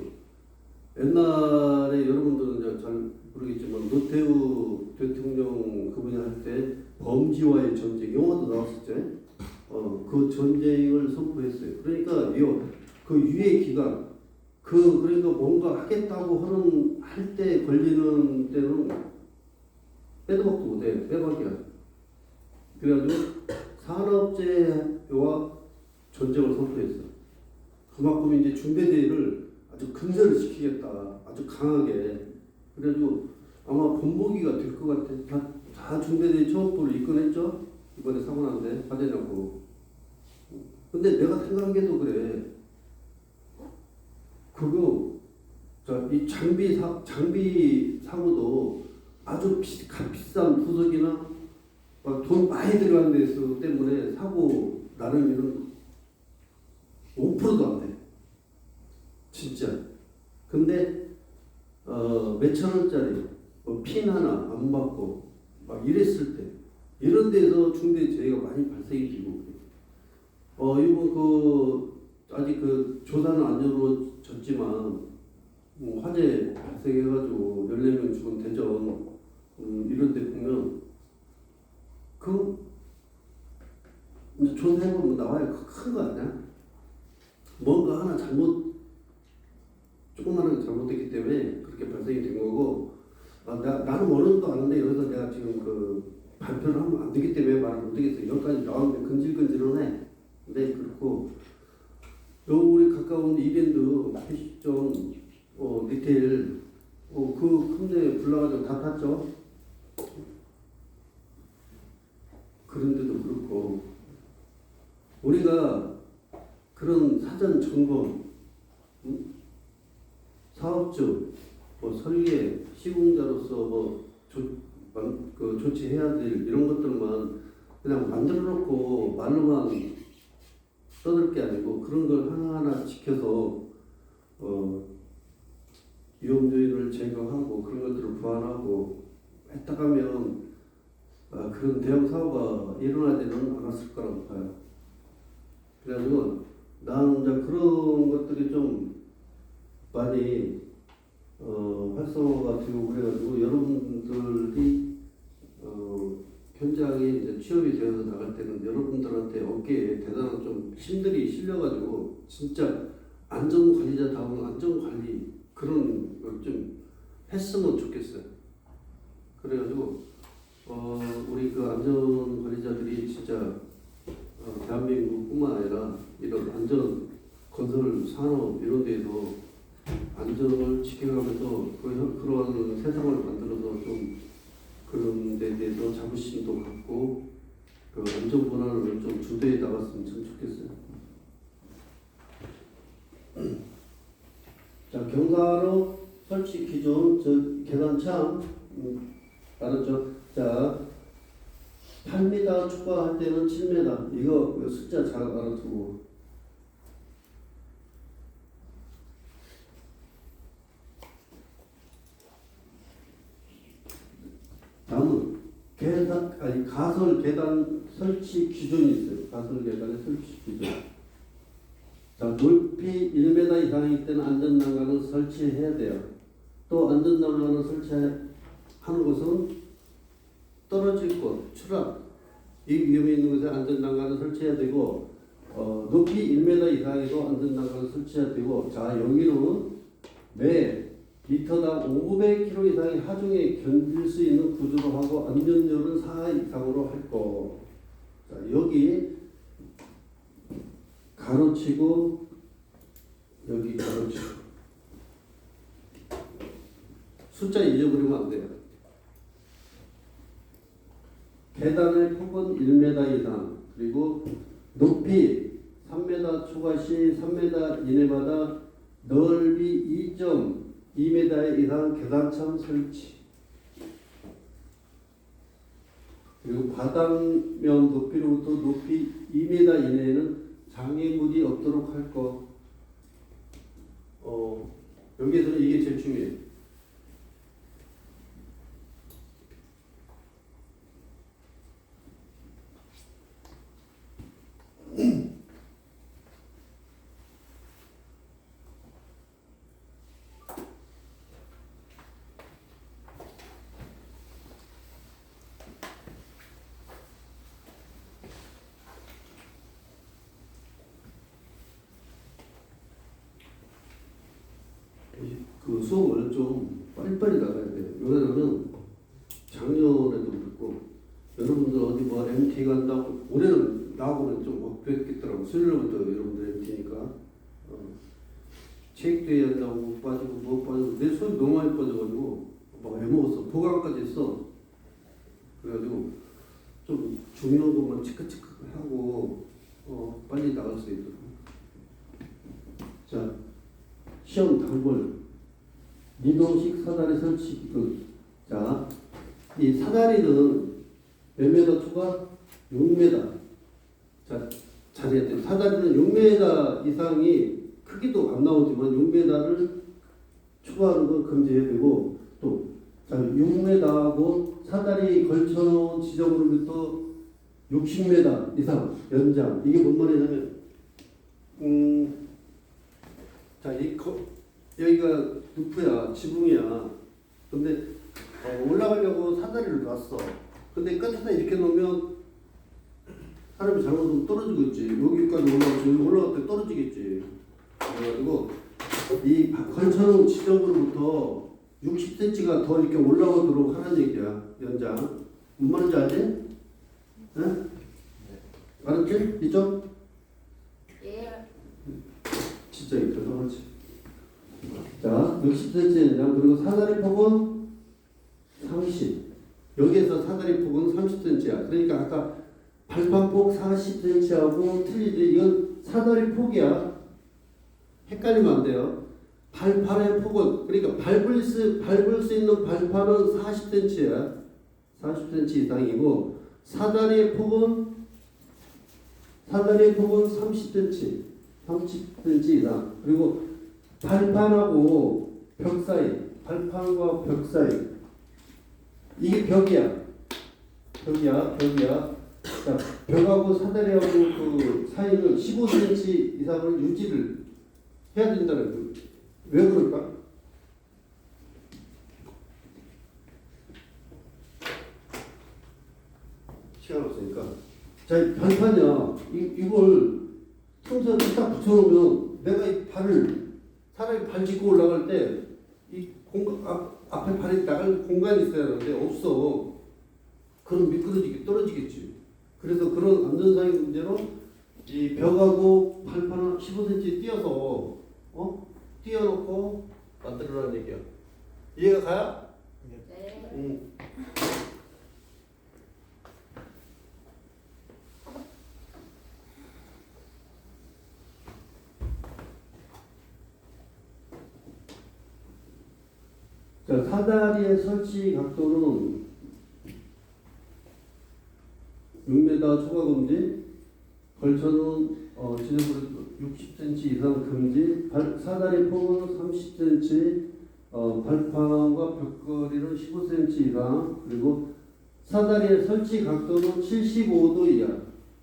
옛날에 여러분들은 잘 모르겠지만 노태우 대통령 그분이 할 때 범지와의 전쟁 영화도 나왔었죠. 그 전쟁을 선포했어요. 그러니까 그 유예 기간, 그러니까 뭔가 하겠다고 할 때 걸리는 때는 빼도 박도 못해. 빼박이야. 그래가지고 산업재해와 전쟁을 선포했어. 그만큼 이제 중대재해를 아주 근절시키겠다. 아주 강하게. 그래가지고 아마 본보기가 될 것 같아. 다 중대재해 처벌을 입건했죠. 이번에 사고 났는데 화재 나고. 근데 내가 생각하기에도 그래. 이 장비 사고도 아주 비싼 부속이나 돈 많이 들어간 데서 때문에 사고 나는 일은 5%도 안 돼. 진짜. 근데 몇천 원짜리 핀 하나 안 받고 막 이랬을 때, 이런 데서 중대재해가 많이 발생이 되고 그래. 이번 아직 조사는 안 이루어졌지만 화재 발생해가지고 14명 죽은 대전 이런 데 보면 이제 조사해보면 나와요. 큰 거 아니야? 뭔가 하나 조그마하게 잘못됐기 때문에 그렇게 발생이 된 거고, 나는 어른도 아는데 여기서 내가 지금 발표를 하면 안 되기 때문에 말을 못 하겠어요. 여기까지 나왔는데 근질근질하네. 네, 그렇고 우리 가까운 이랜드, 패션, 리테일, 큰 데 불러가지고 다 탔죠. 그런데도 그렇고 우리가 그런 사전 점검, 사업주, 뭐 설계, 시공자로서 그 조치해야 될 이런 것들만 그냥 만들어 놓고 말로만 떠들 게 아니고 그런 걸 하나하나 지켜서 위험 요인을 제거하고 그런 것들을 보완하고 했다가면 그런 대형 사고가 일어나지는 않았을 거라고 봐요. 그래가지고 나는 이제 그런 것들이 좀 많이 활성화가 되고 그래가지고 여러분들이 현장에 이제 취업이 되어서 나갈 때는 여러분들한테 어깨에 대단한 좀 힘들이 실려가지고 진짜 안전관리자다운 안전관리 그런 걸 좀 했으면 좋겠어요. 그래가지고 우리 그 안전관리자들이 진짜 대한민국뿐만 아니라 이런 안전 건설 산업 이런 데에서 안전을 지켜가면서 그런 세상을 만들어서 좀 그런 데 대해서 자부심도 갖고 그 안전 문화를 좀 주도해 나갔으면 참 좋겠어요. 자, 경사로 설치 기준 계단창 알았죠? 자, 8m 초과할 때는 7m 이거 숫자 잘 알아두고 다음은 가설 계단 설치 기준이 있어요. 가설 계단의 설치 기준. 자, 높이 1m 이상일 때는 안전난간을 설치해야 돼요. 또 안전난간을 설치하는 것은 떨어질 곳, 추락, 이 위험이 있는 곳에 안전난간을 설치해야 되고 높이 1m 이상에도 안전난간을 설치해야 되고 자, 여기는 매 리터당 500kg 이상의 하중에 견딜 수 있는 구조로 하고 안전열은 4 이상으로 할 거. 자, 여기 가로치고 여기 가로치고 숫자 잊어버리면 안 돼요. 계단의 폭은 1m 이상 그리고 높이 3m 초과 시 3m 이내마다 넓이 2.2m 이상 계단창 설치 그리고 바닥면 높이로부터 높이 2m 이내에는 장애물이 없도록 할 것. 여기에서는 이게 제일 중요해요. 그 수업을 좀 빨리빨리 나가야 돼요. 왜냐하면 작년에도 그랬고 여러분들 어디 뭐 MT 간다고 올해는 나하고는 좀 그랬겠더라고. 수요일부터 여러분들 MT니까 체육대회 한다고 못 빠지고 못 빠지고 내 손이 너무 많이 빠져가지고 막 애먹었어. 보강까지 했어. 그래가지고 좀 중요한 것만 치크치크 하고 빨리 나갈 수 있도록. 자, 시험 단골 이동식 사다리 설치 기준. 자, 이 사다리는 몇 메다 초과? 6m. 자, 잘해야 돼. 사다리는 6m 이상이 크기도 안 나오지만 6m를 초과하는 건 금지해야 되고 또 자, 6m하고 사다리 걸쳐놓은 지점으로부터 60m 이상 연장. 이게 뭔 말이냐면 자, 여기가 루프야, 지붕이야. 근데 올라가려고 사다리를 놨어. 근데 끝에다 이렇게 놓으면 사람이 잘못하면 떨어지겠지. 여기까지 올라가서 여기 올라갈 때 떨어지겠지. 그래가지고 이 걸쳐놓은 지점으로부터 60cm가 더 이렇게 올라오도록 하는 얘기야. 연장. 뭔 말인지 알지? 응? 알았지? 이쪽? 예. 진짜 대단하지. 자, 60cm 연장 그리고 사다리 폭은 30. 여기에서 사다리 폭은 30cm야. 그러니까 아까 발판폭 40cm하고 틀리지. 이건 사다리 폭이야. 헷갈리면 안 돼요. 발판의 폭은 그러니까 밟을 수 있는 발판은 40cm야. 40cm 이상이고 사다리의 폭은 30cm. 30cm 이상. 그리고 발판하고 벽 사이, 발판과 벽 사이. 이게 벽이야. 벽이야. 자, 벽하고 사다리하고 그 사이는 15cm 이상을 유지를 해야 된다는 거예요. 왜 그럴까? 시간 없으니까. 자, 발판이야. 이걸 틈새로 딱 붙여놓으면 내가 이 발을 사람이 발 짚고 올라갈 때 이 공간 앞에 발이 나갈 공간이 있어야 하는데 없어. 그럼 미끄러지게 떨어지겠지. 그래서 그런 안전상의 문제로 이 벽하고 발판을 15cm 띄어서 띄어놓고 만들어라는 얘기야. 이해가 가요? 네. 응. 자, 사다리의 설치 각도는 6m 초과 금지, 걸쳐놓은 지점으로 60cm 이상 금지, 사다리 폭은 30cm, 발판과 벽거리는 15cm 이상, 그리고 사다리의 설치 각도는 75도 이하.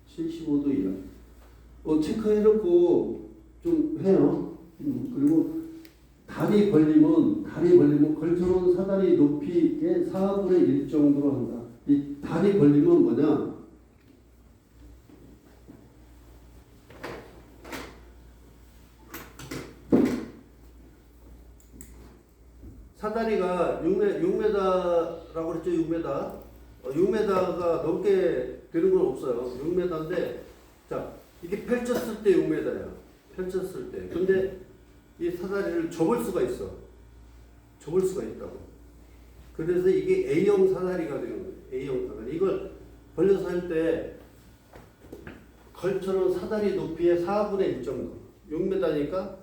75도 이하. 체크해놓고 좀 해요. 그리고 다리 벌리면 걸쳐놓은 사다리 높이의 4분의 1 정도로 한다. 이 다리 벌리면 뭐냐? 사다리가 6m라고 그랬죠. 6m. 6m가 넘게 되는 건 없어요. 6m인데 자, 이게 펼쳤을 때 6m야. 펼쳤을 때. 근데 이 사다리를 접을 수가 있어. 접을 수가 있다고. 그래서 이게 A형 사다리가 되는 거예요. A형 사다리. 이걸 벌려서 할 때 걸쳐놓은 사다리 높이의 4분의 1 정도. 6m니까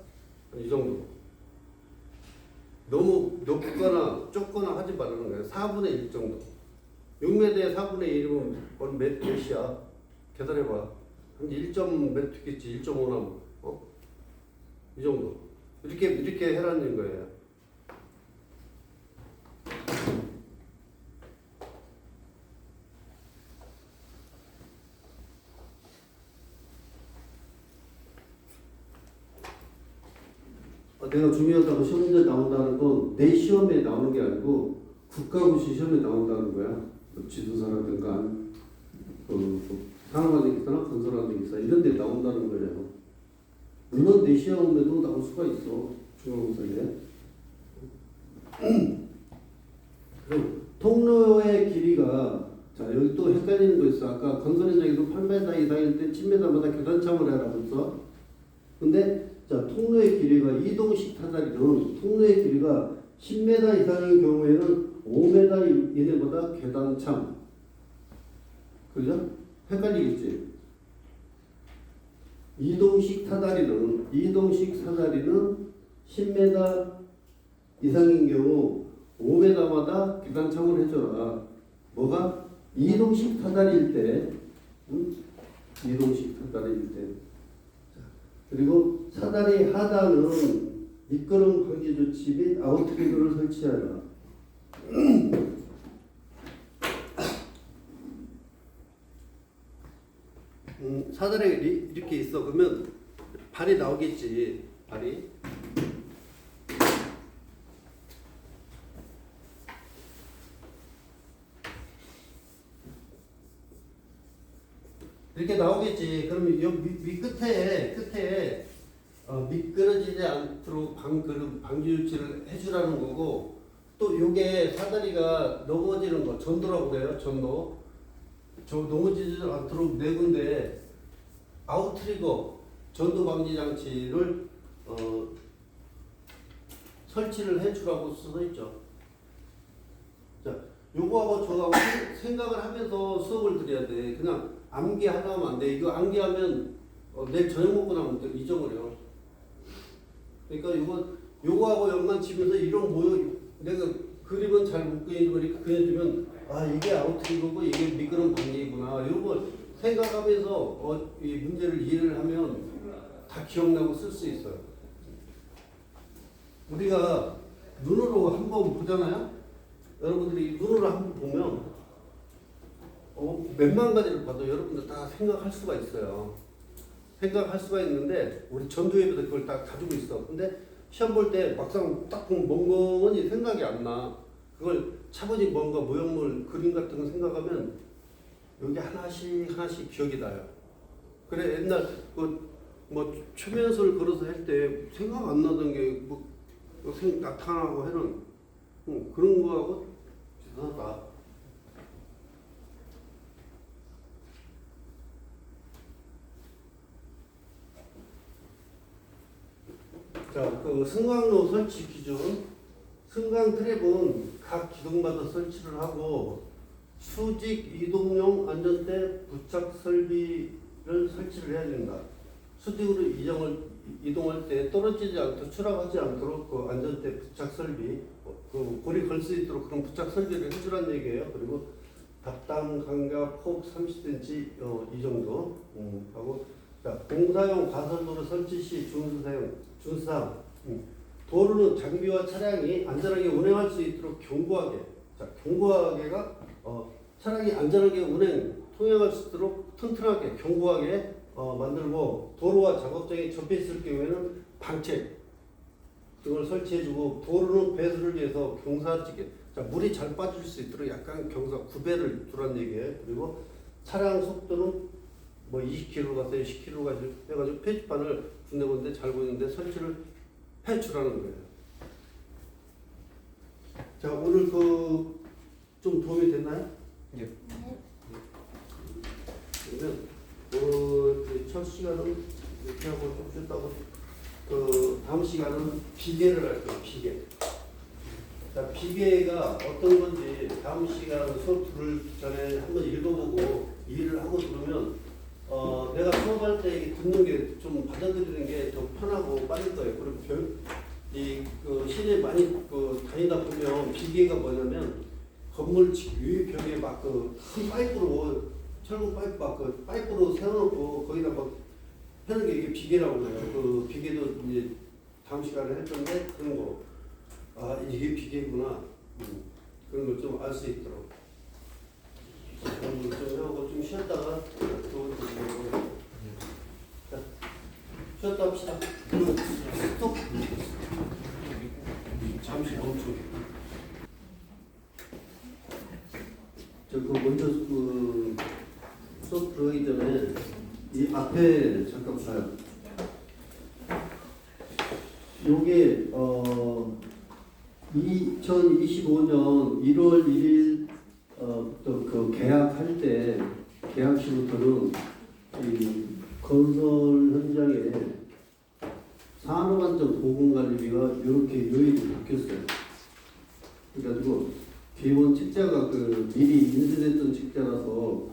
이 정도. 너무 높거나 좁거나 하지 말라는 거예요. 4분의 1 정도. 6m에 4분의 1이면 몇이야? 계산해봐. 한 1몇 있겠지. 1.5나 이 정도. 이렇게 해라는 거예요. 내가 중요하다고 시험 문제 나온다는 건 내 시험에 나오는 게 아니고 국가고시 시험에 나온다는 거야. 지도사라든가 산업안전기사나 건설안전기사 이런 데 나온다는 거예요. 물론 내 시험에도 나올 수가 있어. 중간고사에. 그럼 통로의 길이가 자 여기 또 헷갈리는 거 있어. 아까 건설 현장에도 8m 이상일 때 10m마다 계단참을 해라 그랬어. 근데 자, 통로의 길이가 이동식 사다리는 통로의 길이가 10m 이상인 경우에는 5m 이내보다 계단참. 그죠? 헷갈리겠지? 이동식 사다리는 10m 이상인 경우 5m마다 계단참을 해줘라. 뭐가? 이동식 사다리일 때, 이동식 사다리일 때. 그리고 사다리 하단은 미끄럼 방지 조치 및 아웃트리거를 설치하라. 사다리가 이렇게 있어. 그러면 발이 나오겠지. 발이. 이렇게 나오겠지. 그러면 여기 끝에 미끄러지지 않도록 방지 조치를 해주라는 거고, 또 요게 사다리가 넘어지는 거 전도라고 그래요. 전도. 저 넘어지지 않도록 네 군데 아웃트리거 전도 방지 장치를 설치를 해주라고 써 있죠. 자, 요거하고 저거하고 생각을 하면서 수업을 드려야 돼. 그냥 암기하다 하면 안 돼. 이거 암기하면 내일 저녁 먹고 나면 또 잊어버려. 그러니까 요거하고 연관 지면서 이런 모여 내가 그림은 잘 못 그리니까 그려주면 아 이게 아웃트리거고 이게 미끄럼 방향이구나 이런 걸 생각하면서 이 문제를 이해를 하면 다 기억나고 쓸 수 있어요. 우리가 눈으로 한번 보잖아요. 여러분들이 눈으로 한번 보면 몇만 가지를 봐도 여러분들 다 생각할 수가 있어요. 생각할 수가 있는데 우리 전두엽에도 그걸 다 가지고 있어. 근데 시험 볼 때 막상 딱 보면 멍멍하니 생각이 안 나. 그걸 차분히 뭔가 모형물 그림 같은 거 생각하면 여기 하나씩 하나씩 기억이 나요. 그래 옛날 뭐 최면서를 걸어서 할 때 생각 안 나던 게 뭐 나타나고 하는 그런 거하고 비슷하다. 자, 그 승강로 설치 기준. 승강 트랩은 각 기둥마다 설치를 하고 수직 이동용 안전대 부착 설비를 설치를 해야 된다. 수직으로 이동할 때 떨어지지 않도록 추락하지 않도록 그 안전대 부착 설비, 그 고리 걸 수 있도록 그런 부착 설비를 해주라는 얘기예요. 그리고 답당 간격 폭 30cm 이 정도 하고 자, 공사용 가설도로 설치 시 준수사항 도로는 장비와 차량이 안전하게 운행할 수 있도록 견고하게 자, 견고하게가 차량이 안전하게 통행할 수 있도록 튼튼하게 견고하게 만들고 도로와 작업장이 접해 있을 경우에는 방책 등을 설치해주고 도로는 배수를 위해서 경사지게 자, 물이 잘 빠질 수 있도록 약간 경사 구배를 두란 얘기예요. 그리고 차량 속도는 뭐 20km 가서 10km 가서 해가지고 표지판을 군데 군데 잘 보이는데 설치를 해주라는 거예요. 자 오늘 좀 도움이 됐나요? 예. 그러면 첫 시간은 이렇게 하고 좀 쉬었다고 다음 시간은 비계를 할 거예요. 비계. 자 비계가 어떤 건지 다음 시간 수업 들을 전에 한번 읽어보고 이해를 하고 들으면 내가 수업할 때 듣는 게 좀 받아들이는 게 더 편하고 빠를 거예요. 그리고 시내 많이 다니다 보면 비계가 뭐냐면 건물 위 벽에 막 큰 파이프로 철근 파이프 막 파이프로 세워놓고 거기다 막 하는 게 이게 비계라고 해요. 그 비계도 이제 다음 시간에 할 건데 그런 거 이게 비계구나 그런 걸 좀 알 수 있도록 그런 걸좀 하고 좀 쉬었다가 또 자, 쉬었다 합시다. 스톱. 잠시 멈춰. 먼저 수업 들어가기 전에 이 앞에 잠깐 봐요. 요게 2025년 1월 1일 그 계약할 때 계약 시부터는 이 건설 현장에 산업안전 보건관리비가 이렇게 요일이 바뀌었어요. 그래가지고 기본 책자가 미리 인쇄됐던 책자라서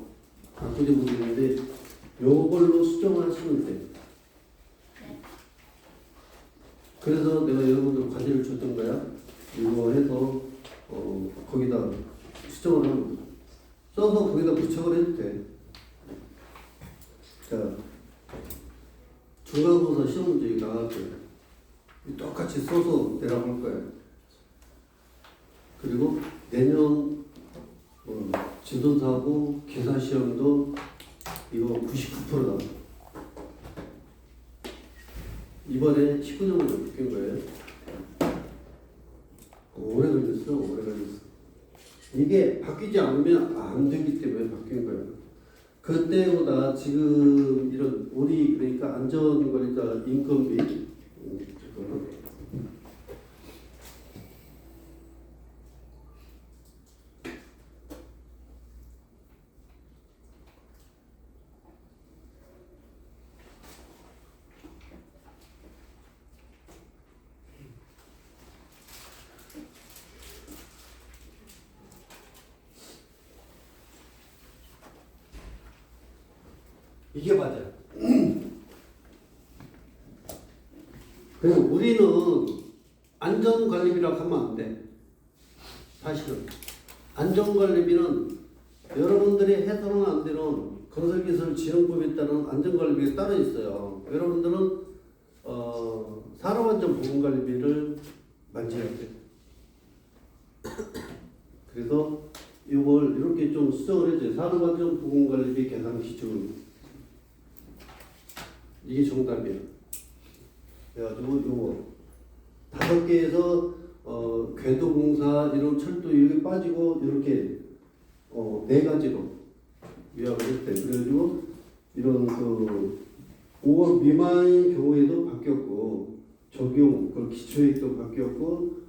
바꾸지 못했는데 요걸로 수정을 하시면 돼요. 그래서 내가 여러분들 과제를 줬던 거야. 이거 해서 거기다 수정을 하는 거야. 써서 거기다 부착을 해도 돼. 자, 중간고사 시험 문제 나갈 거예요. 똑같이 써서 내려갈 거예요. 그리고 내년 진도사고 기사시험도 이거 99%다. 이번에 19년으로 바뀐 거예요. 오래 걸렸어. 이게 바뀌지 않으면 안 되기 때문에 바뀐 거예요. 그때보다 지금 이런 우리 그러니까 안전관리자 인건비 이게 맞아요. 그래서 우리는 안전관리비라고 하면 안 돼. 사실은 안전관리비는 여러분들이 해서는 안 되는 건설기술진흥법에 따른 안전관리비가 따로 있어요. 여러분들은 산업안전보건관리비를 만져야 돼요. 그래서 이걸 이렇게 좀 수정을 해줘요. 산업안전보건관리비 계산 기준. 이게 정답이에요. 그래가지고 요거 5개에서 궤도공사 이런 철도 이렇게 빠지고 이렇게 4가지로 요약을 했대요. 그래가지고 이런 5억 미만인 경우에도 바뀌었고 적용 그 기초액도 바뀌었고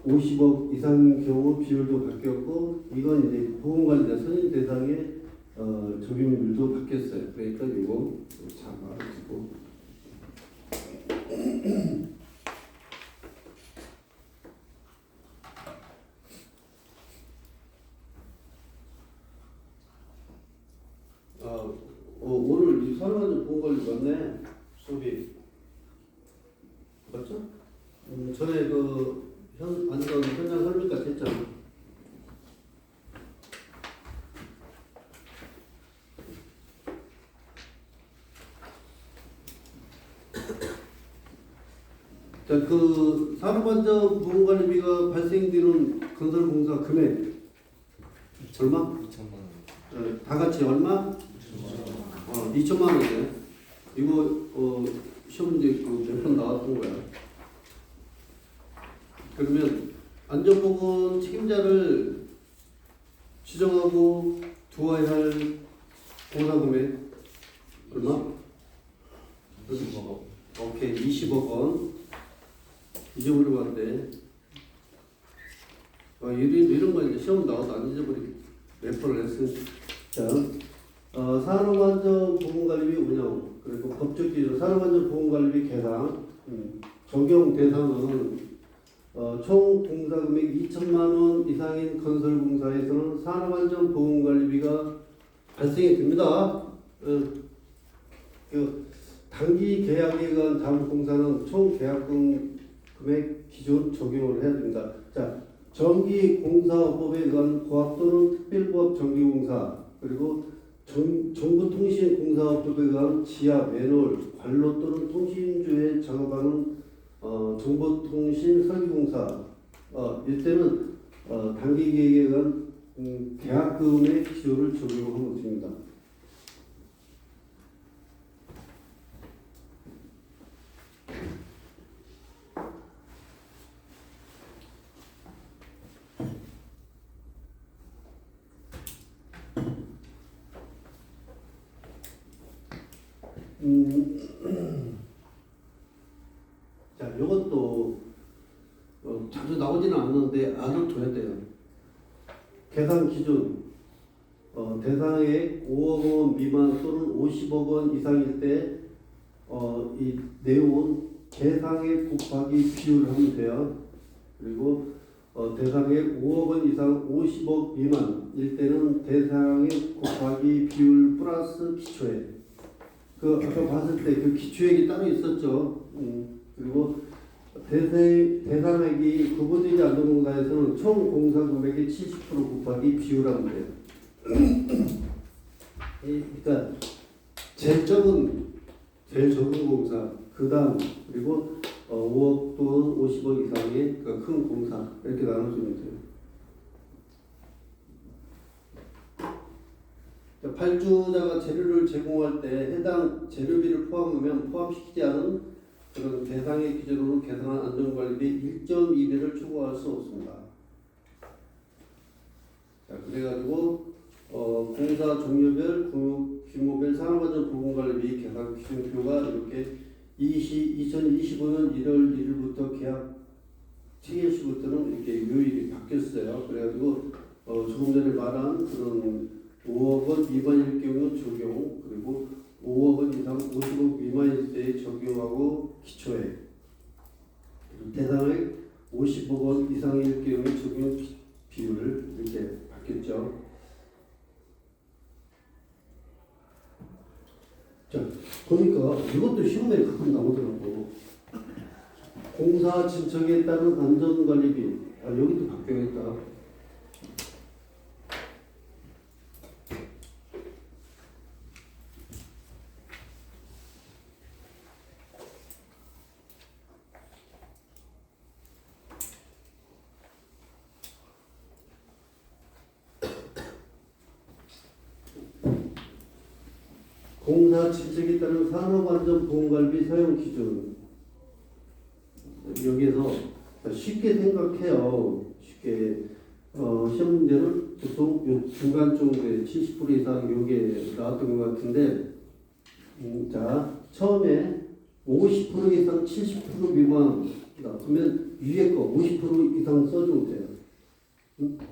50억 이상인 경우 비율도 바뀌었고 이건 이제 보험관리자 선임 대상의 적용률도 바뀌었어요. 그러니까 이거 잘 알아두고. 오늘 이 산업안전 보건관리 맞네 수업이 맞죠? 전에 그 안전 현장 설명까지 했잖아. 자, 그 산업안전 보건관리비가 발생되는 건설공사 금액 얼마? 2천만 원. 다 같이 얼마? 2천만 원이네. 이거 시험 문제 몇 번 나왔던 거야. 그러면 안전보건 책임자를 지정하고 두어야 할 공사 금액 얼마? 20억 원. 오케이, 20억 원. 잊어버리면 이런 거 이제 시험 나와도 안 잊어버리게 몇 번을 했으니까. 자, 산업안전보건관리비 운영 그리고 법적 기준 산업안전보건관리비 계산 적용 대상은 총 공사금액 2천만 원 이상인 건설공사에서는 산업안전보건관리비가 발생이 됩니다. 그 단기 계약에 의한 자원공사는 총 계약금 금액 기준 적용을 해야 됩니다. 자, 전기공사법에 의한 고압 또는 특별고압 전기공사 그리고 정보통신공사법에 의한 지하 맨홀, 관로 또는 통신주에 작업하는 정보통신 설계공사 이때는 단기 계획에 의한 계약금의 기조를 적용하고 있습니다. 자, 이것도 자주 나오지는 않는데 알아둬야 돼요. 계산 기준 대상액 5억 원 미만 또는 50억 원 이상일 때 이 내용은 대상액 곱하기 비율을 하면 돼요. 그리고 대상액 5억 원 이상 50억 미만일 때는 대상액 곱하기 비율 플러스 기초액. 그 아까 봤을 때 그 기초액이 따로 있었죠. 그리고 대상액이 구분되지 않는 공사에서는 총 공사 금액의 70% 곱하기 비율하면 돼요. 그러니까 제일 적은 공사, 그 다음 그리고 5억 또는 50억 이상의 그 큰 공사 이렇게 나눠주면 돼요. 발주자가 재료를 제공할 때 해당 재료비를 포함시키지 않은 그런 대상의 기준으로 계산한 안전관리비 1.2배를 초과할 수 없습니다. 자, 그래가지고 공사 종류별, 규모별 산업안전보건관리비 계산 기준표가 이렇게 2025년 1월 1일부터 계약 체결시부터는 이렇게 요일이 바뀌었어요. 그래가지고 조금 전에 말한 그런 5억 원 미만일 경우 적용, 그리고 5억 원 이상 50억 미만일 때 적용하고 기초액, 대상액 50억 원 이상일 경우 적용 비율을 이렇게 바뀌었죠. 자, 보니까 이것도 시험에 가끔 나오더라고. 공사 진척에 따른 안전관리비. 아, 여기도 바뀌어야겠다. 공사 진척에 따른 산업안전보건관리 사용 기준. 여기에서 쉽게 생각해요. 쉽게 시험 문제는 보통 요 중간 정도에 70% 이상 요게 나왔던 것 같은데, 자 처음에 50% 이상 70% 미만 나오면 위에 거 50% 이상 써주면 돼요.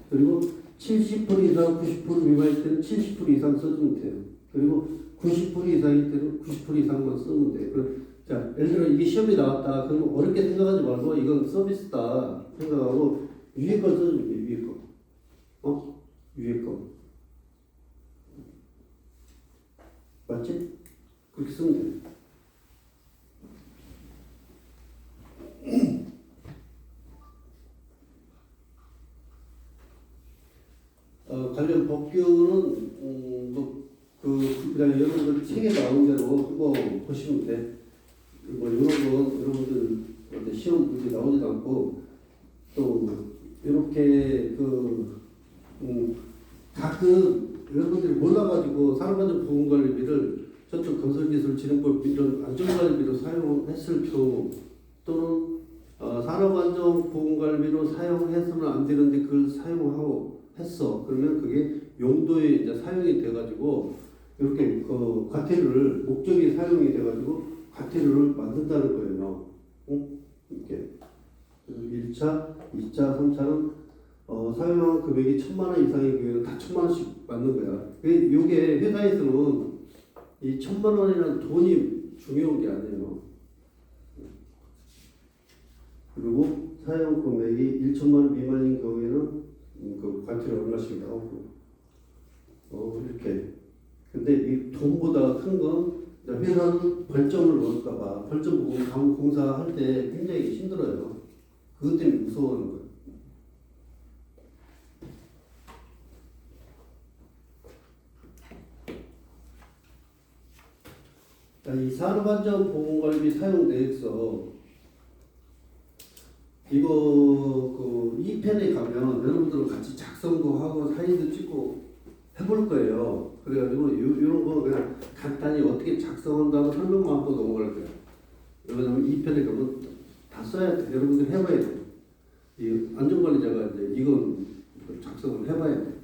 그리고 70% 이상 90% 미만일 때는 70% 이상 써주면 돼요. 그리고 90% 이상일 때는 90% 이상만 쓰면 돼요. 자, 예를 들어 이게 시험이 나왔다. 그러면 어렵게 생각하지 말고 이건 서비스다 생각하고 위에 거 써주면 돼. 위에 거. 위에 거. 맞지? 그렇게 쓰면 돼. 관련 법규는 그냥 여러분들 책에 나온 대로 한번 보시면 돼. 뭐 이런 건 여러분들 시험 문제 나오지도 않고 또 이렇게 가끔 여러분들이 몰라가지고 산업안전보건관리비를 저쪽 건설기술진흥법 이런 안전관리비로 사용했을 경우 또는 산업안전보건관리비로 사용해서는 안 되는데 그걸 사용하고 했어. 그러면 그게 용도에 이제 사용이 돼가지고 이렇게 과태료를 목적이 사용이 돼가지고 과태료를 만든다는 거예요. 이렇게 1차, 2차, 3차는 사용한 금액이 1,000만 원 이상의 경우에는 다 1,000만 원씩 받는 거야. 이게 회사에서는 이 1,000만 원이라는 돈이 중요한 게 아니에요. 그리고 사용 금액이 1,000만 원 미만인 경우에는 그 과태료 얼마씩 나오고 이렇게. 근데 이 돈보다 큰 건 회사는 벌점을 넣을까봐 벌점 보고 공사할 때 굉장히 힘들어요. 그것 때문에 무서워하는 거예요. 이 산업안전보건관리비 사용 계획서 이거 2편에 가면 여러분들은 같이 작성도 하고 사진도 찍고 해볼 거예요. 그래가지고 이런 거 그냥 간단히 어떻게 작성한다고 설명만 하고 넘어갈 거예요. 왜냐면 2편에 가면 다 써야 돼. 여러분들 해봐야 돼. 이 안전관리자가 이제 이건 작성을 해봐야 돼.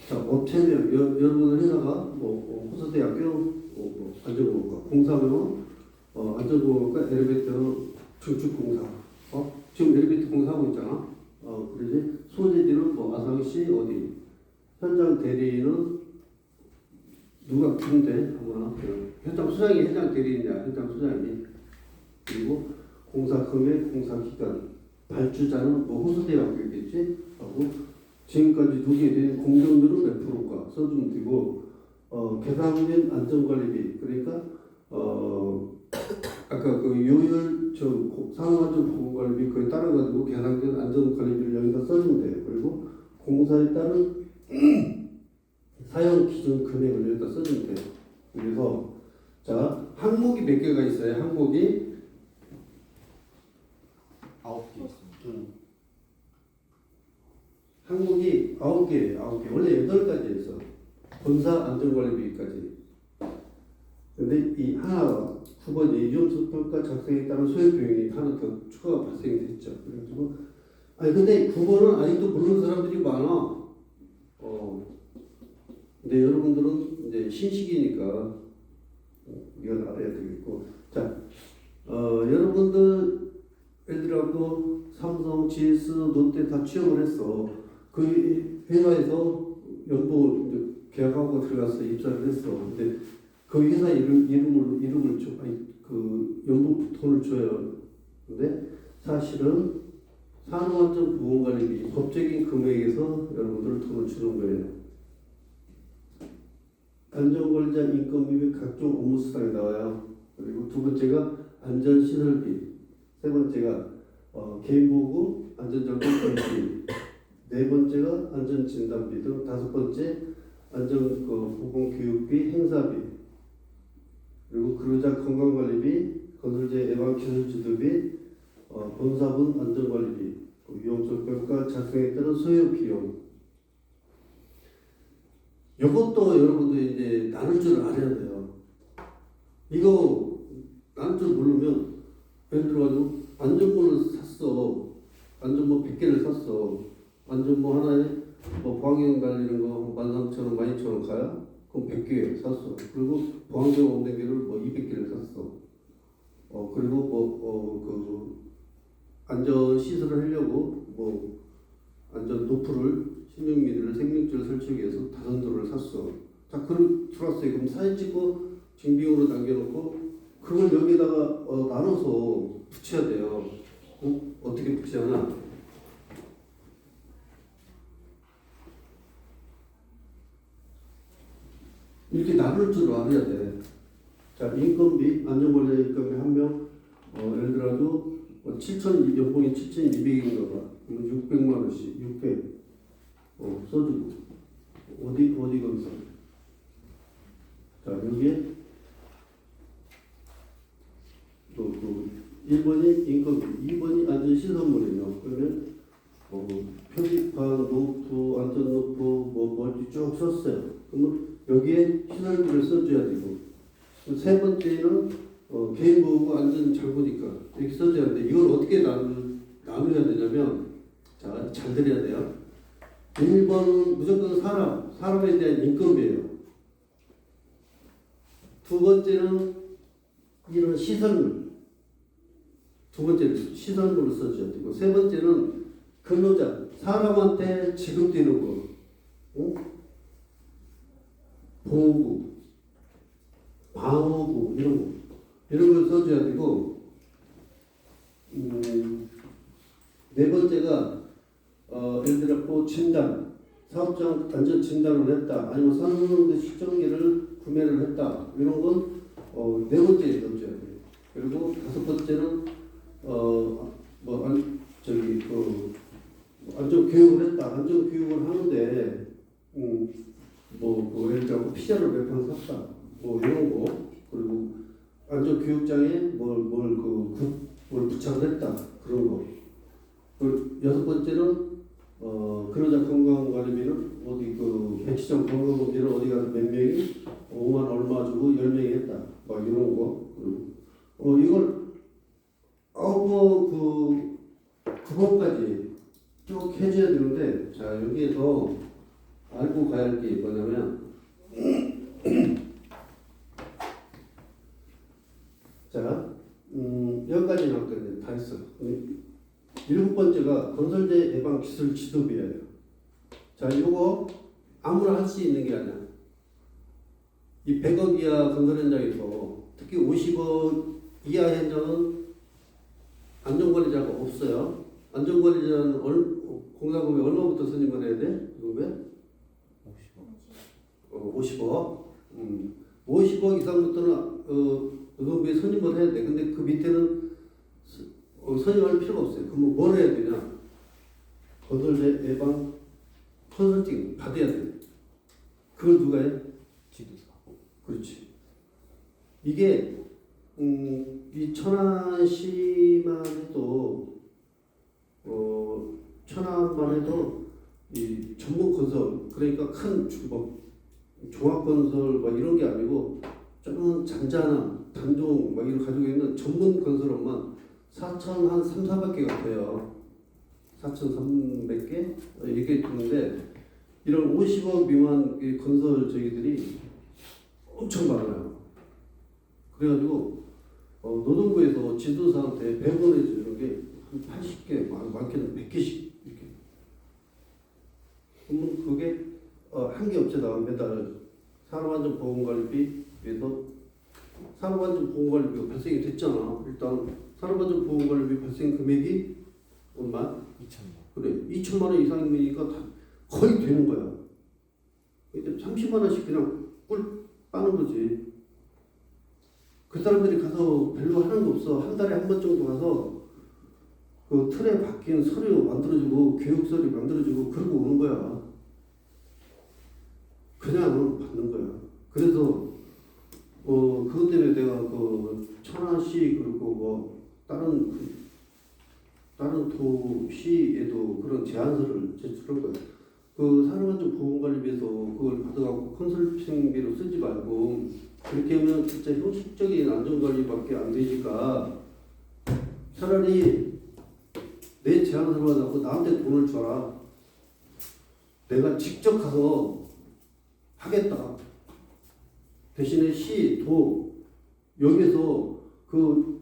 자, 업체명 여러분들 회사가 호서대학교 안전보건과 공사면 안전보건과 엘리베이터 증축공사. 지금 엘리베이터 공사하고 있잖아. 그러지 소재지는 아상시 어디 현장 대리인은 누가 군대 아무나 현장 수장이 현장 대리인이야. 현장 수장이. 그리고 공사 금액, 공사 기간, 발주자는 호서대학교겠지. 하고 지금까지 두개 된 공정률은 몇 프로인가 써주면 되고 계산된 안전관리비 그러니까 아까 그 요율 산업안전보건관리비 그에 따라가지고 계산된 안전관리비를 여기다 써주면 돼요. 그리고 공사에 따른 사용 기준 금액을 여기다 써주면 돼요. 그래서 자 항목이 몇 개가 있어요. 항목이 9개 있습니다. 항목이 9개. 원래 8가지 있어. 본사 안전관리비까지. 근데 이 하나 9번 예정수평가 작성에 따른 소요 비용이 하나 더 추가가 발생이 됐죠. 그래가지고 근데 9번은 아직도 모르는 사람들이 많아. 근데 여러분들은 이제 신식이니까 이건 알아야 되겠고. 자, 여러분들 예를 들어 삼성, GS, 롯데 다 취업을 했어. 그 회사에서 연봉을 이제 계약하고 들어가서 입사를 했어. 근데 그 회사 이름을 줘, 그 연봉 돈을 줘요. 근데 사실은 산업안전보건관리비 법적인 금액에서 여러분들 돈을 주는 거예요. 안전관리자 인건비 및 각종 업무 수당이 나와요. 그리고 두 번째가 안전시설비, 세 번째가 개인보호구, 안전장비 개입비, 네 번째가 안전진단비 등 다섯 번째 안전보건교육비, 행사비, 그리고 근로자 건강관리비, 건설재 예방기술지도비, 본사분 안전관리비, 위험성평가 작성에 따른 소요 비용. 이것도 여러분들 이제 나눌 줄 알아야 돼요. 이거 나눌 줄 모르면 예를 들어가지고 안전모를 샀어. 안전모 100개를 샀어. 안전모 하나에 뭐 보안경 달리는 거 13,000원, 12,000원 가야? 그럼 100개 샀어. 그리고 보안경 없는 개를 뭐 200개를 샀어. 그리고 그 안전 시설을 하려고 뭐 안전 도프를 신용미를 생명줄을 설치하기 위해서 다선도를 샀어. 자, 그럼 들어왔어요. 그럼 사진 찍고 증빙으로 남겨놓고 그걸 여기다가 나눠서 붙여야 돼요. 어떻게 붙이냐면 이렇게 나눌 줄 알아야 돼. 자, 인건비, 안전관리 인건비 한 명, 예를 들어도 7,200, 연봉이 7,200인가 봐. 그러면 600만 원씩, 600 써주고 어디 건설. 자, 여기에 또 1번이 인건비, 2번이 안전시설물이에요. 그러면 표지판, 노프, 안전노프, 멀티 쭉 썼어요. 그러면 여기에 시설비를 써줘야 되고, 세 번째는 개인보호구 안전장구니까 이렇게 써줘야 되는데 이걸 어떻게 나눠야 되냐면, 자, 잘 들어야 돼요. 1번은 무조건 사람에 대한 인건비예요. 두 번째는 이런 시설물, 두 번째는 시설물을 써줘야 되고, 세 번째는 근로자, 사람한테 지급되는 거, 보호구, 방어구 이런 걸 써줘야 되고, 네 번째가 예를 들어 진단, 사업장 안전 진단을 했다, 아니면 선릉 시청기를 구매를 했다, 이런 건 네 번째에 넣어줘야 돼요. 그리고 다섯 번째는 안전 교육을 했다, 안전 교육을 하는데 예를 들어 피자를 몇 판 샀다, 이런 거. 그리고 안전 교육장에 뭘 부착을 했다, 그런 거. 그리고 여섯 번째는 근로자 건강관리비는 어디 백시장 건강검진을 어디 가서 몇 명이 5만 얼마 주고 10명이 했다, 막 이런 거. 그리고 이걸 9번까지 쭉 해줘야 되는데, 자, 여기에서 알고 가야 할 게 뭐냐면, 자, 여기까지 나왔거든요. 다 했어. 일곱 번째가 건설재 예방 기술 지도비예요. 자, 이거 아무나 할 수 있는 게 아니야. 이 100억 이하 건설 현장에서 특히 50억 이하 현장은 안전관리자가 없어요. 안전관리자는 공사금액 얼마부터 선임을 해야 돼? 금액? 50억. 50억 이상부터는 노동부에 선임을 해야 돼. 근데 그 밑에는 선임할 필요가 없어요. 그럼 뭘 해야 되냐? 건설재 예방 컨설팅 받아야 돼. 그걸 누가 해? 지도사. 그렇지. 이게 이 천안시만 해도 천안만 해도 이 전문 건설, 그러니까 큰 종합 건설 막 이런 게 아니고 좀 잔잔한 단종 막 이런 가지고 있는 전문 건설업만 4,300개가 돼요. 4,300개 이렇게 되는데, 이런 50억 미만 건설 저희들이 엄청 많아요. 그래가지고 노동부에서 지도사한테 100원 해주는 게 한 80개, 많게는 100개씩 이렇게. 그러면 그게 한 개 업체 나가면 매달 산업안전보건관리비에서 산업안전보건관리비가 발생이 됐잖아. 일단 산업안전보건관리비 발생 금액이 얼마? 2,000만. 그래, 2천만 원 이상이니까 다 거의 되는 거야. 근데 30만 원씩 그냥 꿀 빠는 거지. 그 사람들이 가서 별로 하는 거 없어. 한 달에 한 번 정도 가서 그 틀에 박힌 서류 만들어주고 교육 서류 만들어주고 그러고 오는 거야. 그냥 받는 거야. 그래서 그것 때문에 내가 그 천안시 그리고 뭐 다른 도시에도 그런 제안서를 제출한 거야. 그 산업안전보건관리비에서 그걸 받아갖고 컨설팅비로 쓰지 말고 그렇게 하면 진짜 형식적인 안전관리밖에 안 되니까 차라리 내 제안서를 받아갖고 나한테 돈을 줘라. 내가 직접 가서 하겠다. 대신에 시, 도 여기서 그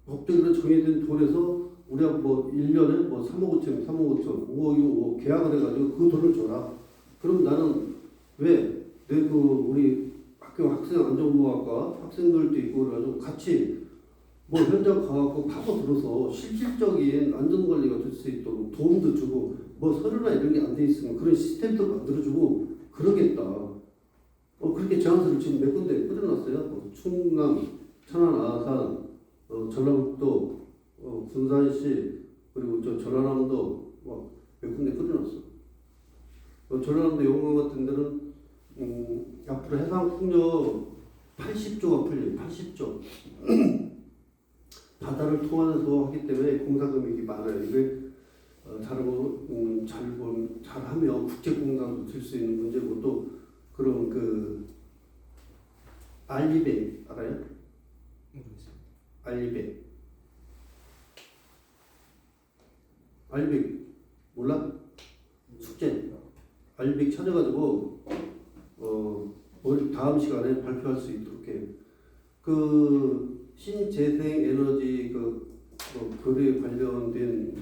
법적으로 정해진 돈에서 우리가 뭐 1년에 뭐 3억 5천, 3억 5천, 5억 계약을 해가지고 그 돈을 줘라. 그럼 나는 왜 내 그 우리 학교 학생 안전보호학과 학생들도 있고 그래가지고 같이 뭐 현장 가갖고 파고들어서 실질적인 안전관리가 될 수 있도록 도움도 주고 뭐 서류나 이런 게 안 돼 있으면 그런 시스템도 만들어주고 그러겠다. 그렇게 제안서를 지금 몇 군데 뿌려놨어요. 충남, 천안, 아산, 전라북도, 군산시 그리고 저 전라남도 몇 군데 뿌려놨어. 전라남도 영광 같은 데는 앞으로 해상 풍력 80조가 풀려요. 80조. 바다를 통해서 하기 때문에 공사금액이 많아요. 이게 잘하고 잘하면 국제공단도 될 수 있는 문제고 또 그런 그 알리백 알아요? 알리백 몰라? 숙제 알리백 찾아가지고 다음 시간에 발표할 수 있도록 해. 그 신재생 에너지 거래 관련된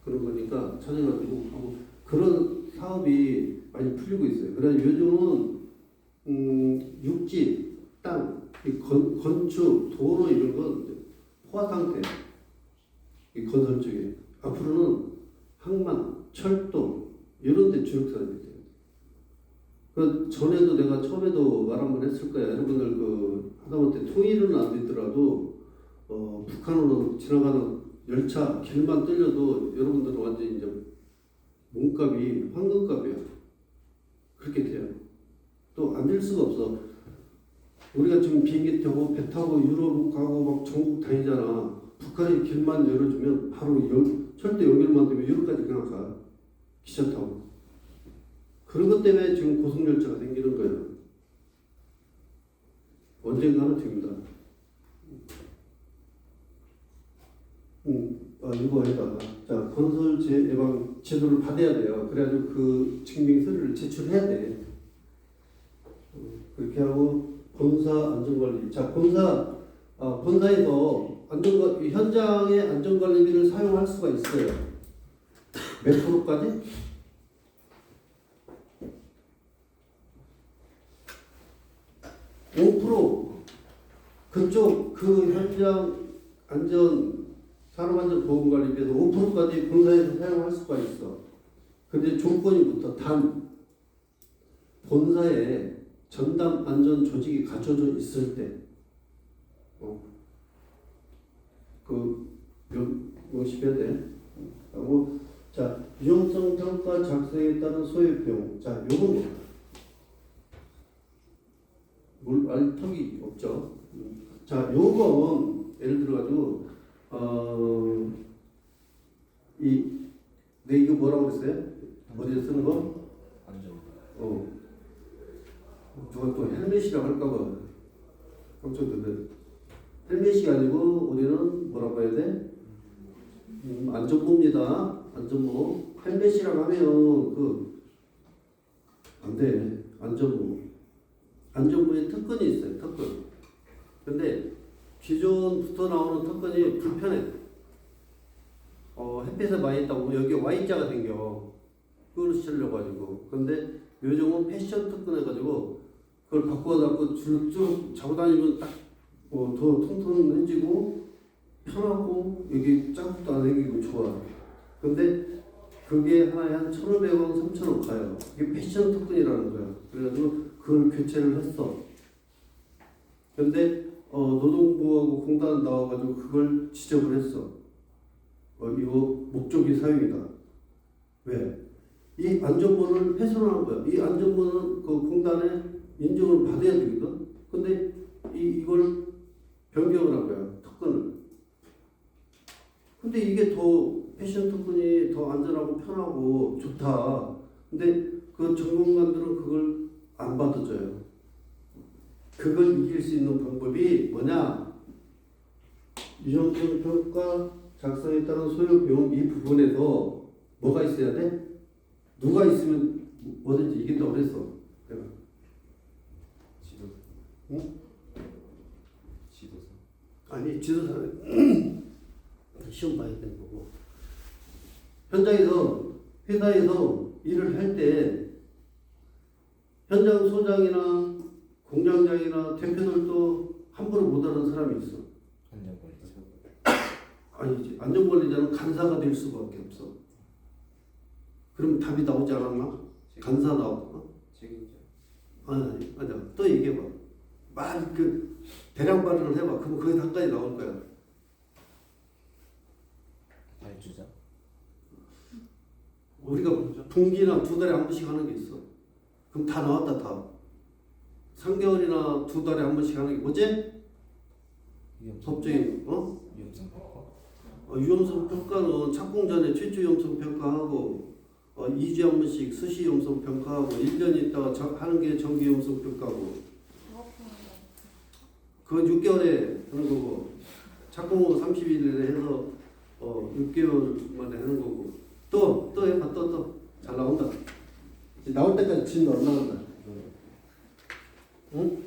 그런 거니까 찾아가지고 하고 그런 사업이 많이 풀리고 있어요. 그래서 요즘은 육지, 땅, 건축, 도로 이런 건 포화 상태. 이 건설 쪽에 앞으로는 항만, 철도 이런 데 주력사가 돼요. 그 전에도 내가 처음에도 말 한 번 했을 거야. 여러분들 그 하다못해 통일은 안 되더라도 북한으로 지나가는 열차 길만 뚫려도 여러분들은 완전 이제 몸값이 황금값이야. 그렇게 돼요. 또 안 될 수가 없어. 우리가 지금 비행기 타고 배 타고 유럽 가고 막 전국 다니잖아. 북한이 길만 열어주면 바로 철도 연결만 되면 유럽까지 그냥 가. 기차 타고. 그런 것 때문에 지금 고속열차가 생기는 거예요. 언젠가는 됩니다. 이거에다가 자 건설 예방 제도를 받아야 돼요. 그래가지고 그 증빙 서류를 제출해야 돼. 그렇게 하고 본사 안전관리. 자 본사에서 현장의 안전관리비를 사용할 수가 있어요. 몇 프로까지? 5% 그쪽 그 현장 산업안전보건관리비에서 5%까지 본사에서 사용할 수가 있어. 근데 조건이부터 단 본사에 전담 안전 조직이 갖춰져 있을 때, 명심해야 돼. 하고 자 유용성 평가 작성에 따른 소요 비용. 자 요건 알 턱이 없죠. 자 요건 예를 들어가지고 내 이거 뭐라고 그랬어요? 어디에 쓰는 거? 안전. 누가 또 헬멧이라고 할까봐 깜짝 놀래. 헬멧이 아니고 우리는 뭐라고 해야 돼? 안전모입니다. 안전모. 헬멧이라고 하면 안 돼. 안전모에 특권이 있어요. 특권. 근데 기존부터 나오는 특권이 불편해. 햇빛에 많이 있다고 여기 Y자가 생겨. 그걸 쓰려고 가지고. 근데 요즘은 패션 특권 해가지고 그걸 바꿔갖고 쭉 자고 다니면 딱 더 통통해지고 편하고 여기 짝도 안 생기고 좋아. 근데 그게 하나에 한 1,500원, 3,000원 가요. 이게 패션 특권이라는 거야. 그래가지고 그걸 교체를 했어. 근데 노동부하고 공단 나와가지고 그걸 지적을 했어. 이거 목적이 사유이다. 왜? 이 안전번호를 훼손하는 거야. 이 안전번호는 그 공단에 인정을 받아야 되거든. 근데 이걸 변경을 한 거야. 특권을. 근데 이게 더 패션 특권이 더 안전하고 편하고 좋다. 근데 그 전공관들은 그걸 안 받아줘요. 그걸 이길 수 있는 방법이 뭐냐? 유형성 평가 작성에 따른 소요 비용 이 부분에서 뭐가 있어야 돼? 누가 있으면 뭐든지 이긴다고 그랬어. 내가. 지도사. 응? 지도사. 아니 지도사는 시험 봐야 되는 거고. 현장에서 회사에서 일을 할 때 현장 소장이나 공장장이나 대표들도 함부로 못하는 사람이 있어. 안전관리자. 아니지. 안전관리자는 간사가 될 수밖에 없어. 그럼 답이 나오지 않았나? 간사 나왔구나. 책임자. 아니, 맞아. 또 얘기해봐. 대량 발언을 해봐. 그럼 거기서 한 가지 나올 거야. 발주자. 우리가 분기나 2달에 한 번씩 하는 게 있어. 그럼 다 나왔다, 다. 3개월이나 2달에 한 번씩 하는 게 뭐지? 법적인, 위험성 평가. 위험성 평가는 착공 전에 최초 위험성 평가하고, 2주에 한 번씩 수시 위험성 평가하고, 1년 있다가 하는 게 정기 위험성 평가하고, 그건 6개월에 하는 거고, 착공 후 30일에 해서 6개월 만에 하는 거고, 또 해봐, 또. 잘 나온다. 이제 나올 때까지 진도 안 나온다. 응?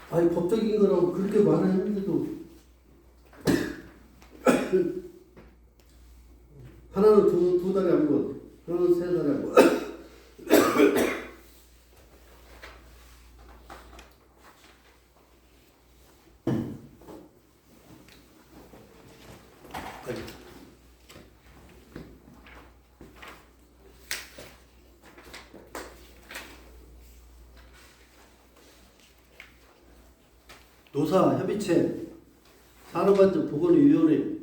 아니, 법적인 거라고 그렇게 말했는데도, 하나는 두 달에 한 번, 하나는 3달에 한 번. 노사 협의체 산업안전보건위원회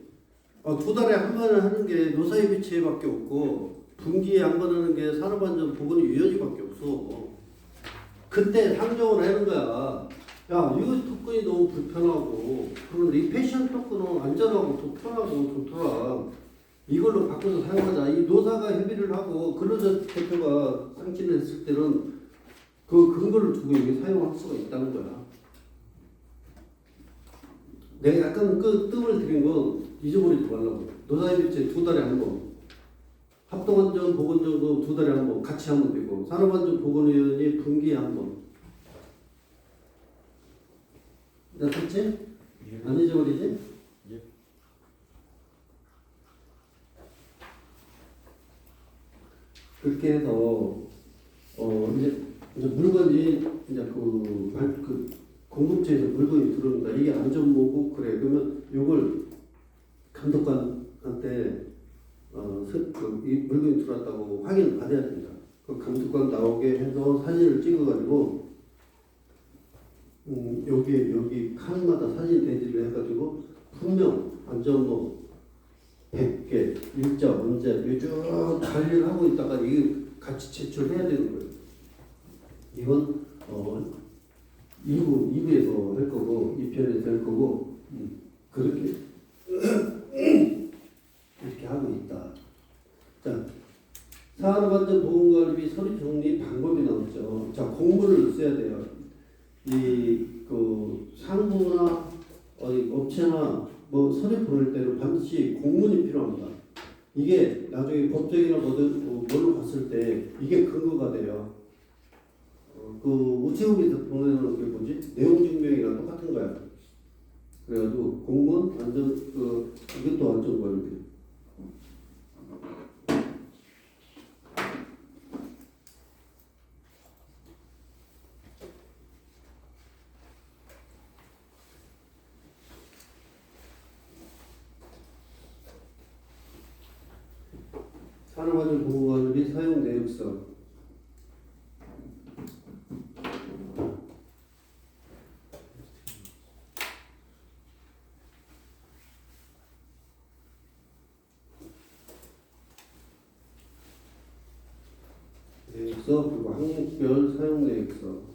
2달에 한 번 하는 게 노사협의체밖에 없고 분기에 한 번 하는 게 산업안전보건위원회밖에 없어. 그때 상정을 하는 거야. 야, 이거 특권이 너무 불편하고 그런데 이 패션 특권은 안전하고 더 편하고 좋더라. 이걸로 바꿔서 사용하자. 이 노사가 협의를 하고 근로자 대표가 상신을 했을 때는 그 근거를 두고 이게 사용할 수가 있다는 거야. 내가 약간 그 뜸을 들인 건 잊어버리지 말라고. 노사협의체 2달에 한 번, 합동안전 보건정도 2달에 한 번 같이 하면 되고, 산업안전보건위원회 분기에 한 번. 됐지? 안 잊어버리지? 예. 그렇게 해서 이제 물건이 이제 공급처에서 물건이 들어온다. 이게 안전보고 그래. 그러면 이걸 감독관한테 이 물건이 들어왔다고 확인을 받아야 된다. 그 감독관 나오게 해서 사진을 찍어가지고 여기 칸마다 사진 대지를 해가지고 분명 안전모 100개 일자 언제 쭉 관리를 하고 있다가 이게 같이 제출해야 되는 거예요. 이건 2부에서 할 거고 2편에서 할 거고 그렇게 이렇게 하고 있다. 자, 산업안전보건관리 서류 정리 방법이 나왔죠. 자, 공문을 써야 돼요. 상부나 업체나 서류 보낼 때는 반드시 공문이 필요합니다. 이게 나중에 법적이나 뭘로 봤을 때 이게 근거가 돼요. 우체국에서 보내는 게 뭐지? 내용 증명이랑 똑같은 거야. 그래가지고 공무원 이것도 안전관리. 산업안전보건관리 사용 내역서. 계획서 그리고 항목별 사용 계획서.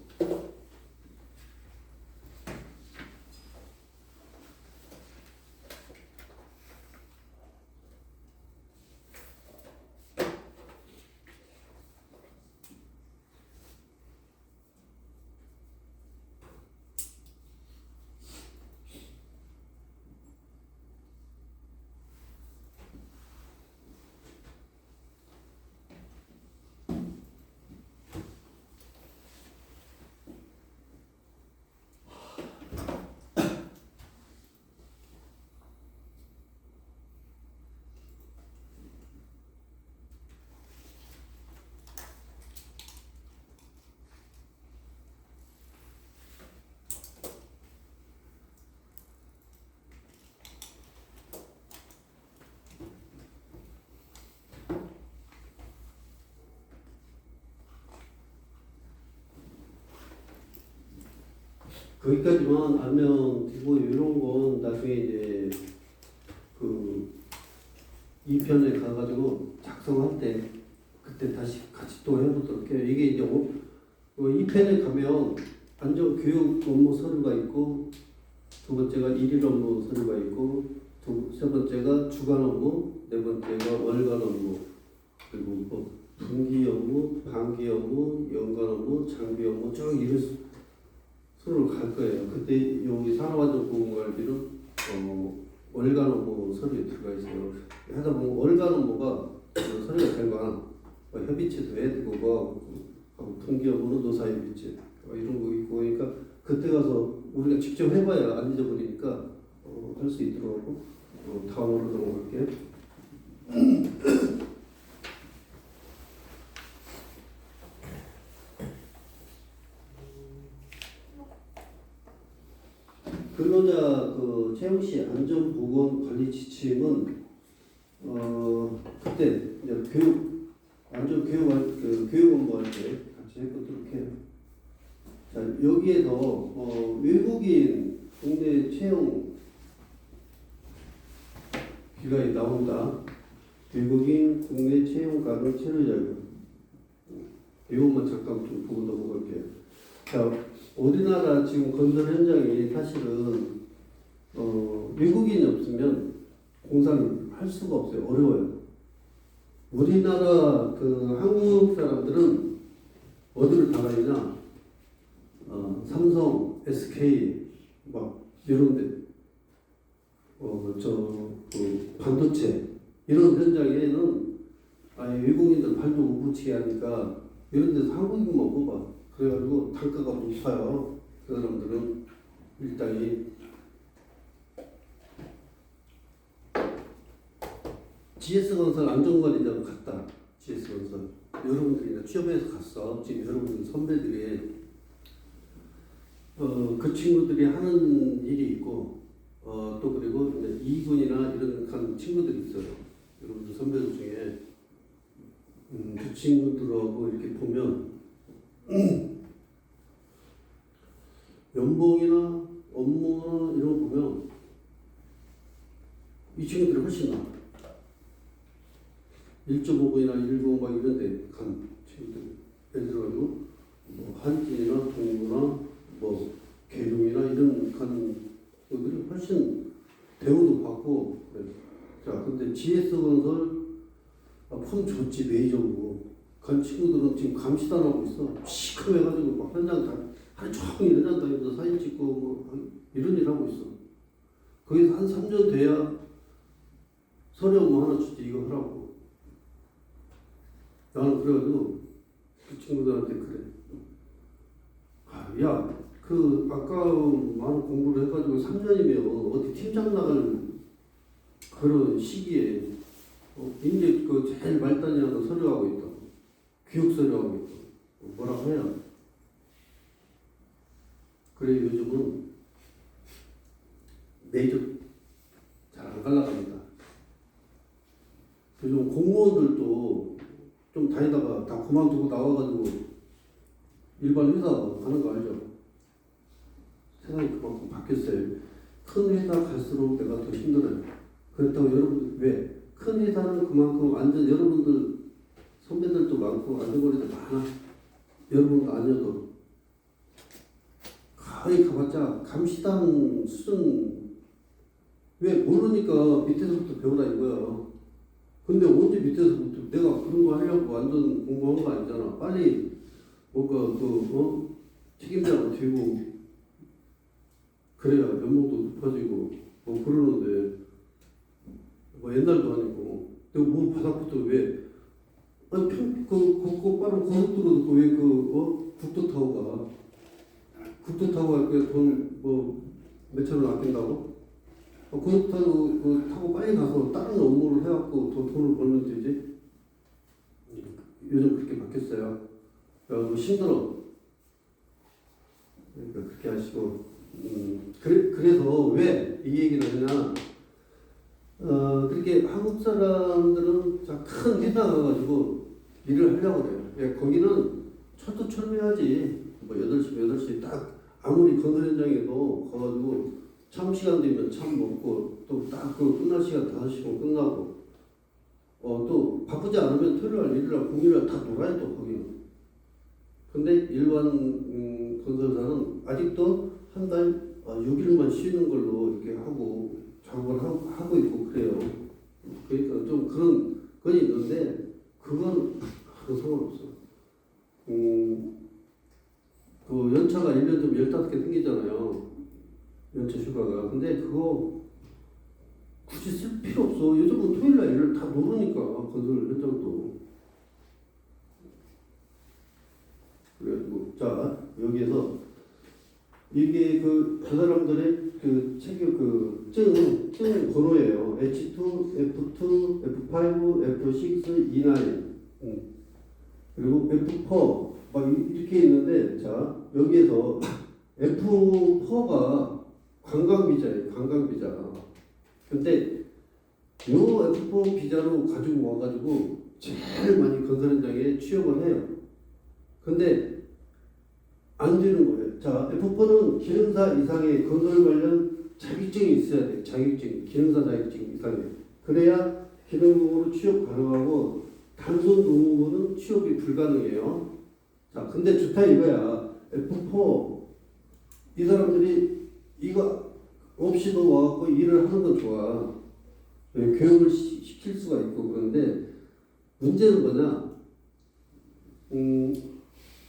거기까지만 알면 되고 이런 건 나중에 이제 그 2편에 가가지고 작성할 때 그때 다시 같이 또 해보도록 해요. 이게 이제 2편에 가면 안전교육 업무 서류가 있고 두 번째가 일일 업무 서류가 있고 세 번째가 주간 업무, 네 번째가 월간 업무 그리고 뭐 분기 업무, 반기 업무, 연간 업무, 장기 업무 쭉 이런 서로 갈 거예요. 그때 여기 산업안전보건관리비는 월간 업무 서류에 들어가 있어요. 하다 보면 월간 업무가 서류가 잘 많아. 협의체도 해야 되고 분기 업무는 노사협의체 이런 거 있고 그러니까 그때 가서 우리가 직접 해봐야 안 잊어버리니까 할 수 있도록 하고 다음으로 넘어갈게요. 근로자 그 채용 시 안전 보건 관리 지침은 그때 이제 교육 업무할 때 같이 해보도록 해요. 자 여기에서 외국인 국내 채용 기간이 나온다. 외국인 국내 채용 가능 체류 자격. 이것만 잠깐 좀 보고 넘어갈게요. 자 우리나라 지금 건설 현장이 사실은 외국인이 없으면 공사를 할 수가 없어요. 어려워요. 우리나라 그 한국 사람들은 어디를 나가느냐? 삼성, SK 막 이런데 그 반도체 이런 현장에는 아예 외국인들 발도 못 붙이게 하니까 이런 데서 한국인만 뽑아. 그래가지고 단가가 높아요. 그 사람들은 일당이 GS건설 안전관리자로 갔다. GS건설 여러분들이 취업해서 갔어. 지금 여러분들 선배들이 그 친구들이 하는 일이 있고 또 그리고 이제 2군이나 이런 간 친구들이 있어요. 여러분들 선배들 중에 그 친구들하고 이렇게 보면 연봉이나 업무나 이런 거 보면 이 친구들이 훨씬 나아. 1.5분이나 1.5 막 이런 데 간 친구들. 예를 들어가지고 뭐 한진이나 동구나 뭐 계룡이나 이런 간 친구들이 훨씬 대우도 받고 그래. 자 근데 GS건설 폼 좋지 메이저고 간 친구들은 지금 감시단 하고 있어. 시커매가지고 막 현장 하루 종일 현장 다니면서 사진 찍고 뭐 이런 일 하고 있어. 거기서 한 3년 돼야 서류 업무 하나 주지 이거 하라고. 나는 그래가지고 그 친구들한테 그래. 야, 그 아까 많은 공부를 해가지고 3년이면 어디 팀장 나갈 그런 시기에 이제 그 제일 말단이라도 서류하고 있다. 교육 서류하고 있다. 뭐라고 해야. 그래 요즘은 메이저 잘 안 갈라갑니다. 요즘 공무원들도 좀 다니다가 다 그만두고 나와가지고 일반 회사 가는 거 알죠? 세상이 그만큼 바뀌었어요. 큰 회사 갈수록 내가 더 힘들어요. 그렇다고 여러분들 왜? 큰 회사는 그만큼 완전 여러분들 선배들도 많고 안전거리도 많아. 여러분도 아니어도 거의 가봤자 감시단 수준. 왜 모르니까 밑에서부터 배우라 이거야. 근데 언제 밑에서부터 내가 그런 거 하려고 완전 공부한 거 아니잖아. 빨리 뭔가 책임자가 되고 그래야 면목도 높아지고 뭐 그러는데 뭐 옛날도 아니고 내가 뭐 바닥부터 왜 아니 그 빠른 고속도로 듣고 왜 국도 타고 갈 때 돈 뭐 몇천 원 아낀다고? 고속도로 타고 빨리 가서 다른 업무를 해갖고 더 돈을 벌면 되지. 요즘 그렇게 바뀌었어요. 뭐 힘들어. 그러니까 그렇게 하시고 그래서 왜 이 얘기를 하냐? 그렇게 한국 사람들은 큰 회사 가가지고 일을 하려고 그래요. 예, 거기는 철두철미하지. 뭐 8시 딱 아무리 건설 현장에도 가가지고 참 시간 되면 참 먹고 또 딱 그 끝날 시간 5시면 끝나고 또 바쁘지 않으면 토요일날 일요일날 공휴일날 다 놀아요 또 거기는. 근데 일반 건설사는 아직도 한 달 6일만 쉬는 걸로 이렇게 하고 작업을 하고 있고 그래요. 그러니까 좀 그런 건 있는데 그건 상관없어. 그 연차가 1년 좀 15개 생기잖아요. 연차 휴가가. 근데 그거 굳이 쓸 필요 없어. 요즘은 토요일날 일을 다 모르니까 건설 현장도. 그래가지고 자 여기에서 이게 그 사람들의 그 체격 증 번호예요. H2, F2, F5, F6, E9. 그리고 F4 막 이렇게 있는데 자 여기에서 F4가 관광비자예요. 관광비자. 근데 요 F4 비자로 가지고 와가지고 제일 많이 건설 현장에 취업을 해요. 근데 안 되는 거예요. 자, F4는 기능사 이상의 건설 관련 자격증이 있어야 돼. 자격증, 기능사 자격증 이상의. 그래야 기능부로 취업 가능하고 단순 노무부는 취업이 불가능해요. 자, 근데 좋다 이거야. F4 이 사람들이 이거 없이도 와갖고 일을 하는 건 좋아. 교육을 시킬 수가 있고 그런데 문제는 뭐냐?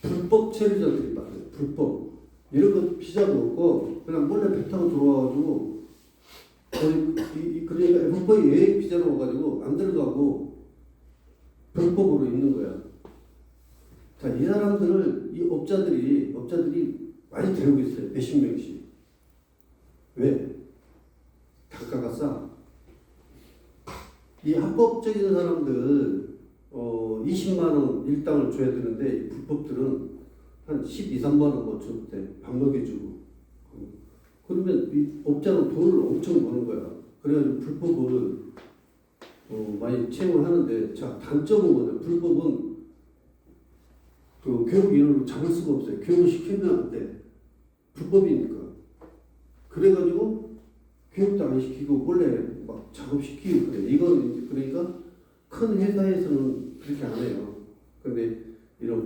불법 체류자들이 많아요. 불법. 이런 거 비자도 없고 그냥 몰래 배 타고 들어와가지고 그러니까 F4 여행 비자로 와가지고 안 들어가고 불법으로 있는 거야. 자, 이 사람들을 이 업자들이 많이 데리고 있어요. 몇십 명씩. 왜? 단가가 싸. 이 합법적인 사람들 20만 원 일당을 줘야 되는데 불법들은 한 12, 3만 원 뭐 줘도 돼. 밥 먹여주고. 그러면 이 업자는 돈을 엄청 버는 거야. 그래가지고 불법을 많이 채용을 하는데 자 단점은 뭐냐? 불법은 그 교육 인원을 잡을 수가 없어요. 교육을 시키면 안 돼. 불법이니까. 그래가지고 교육도 안 시키고 몰래 막 작업시키고 그래. 이건 그러니까 큰 회사에서는 그렇게 안 해요. 근데 이런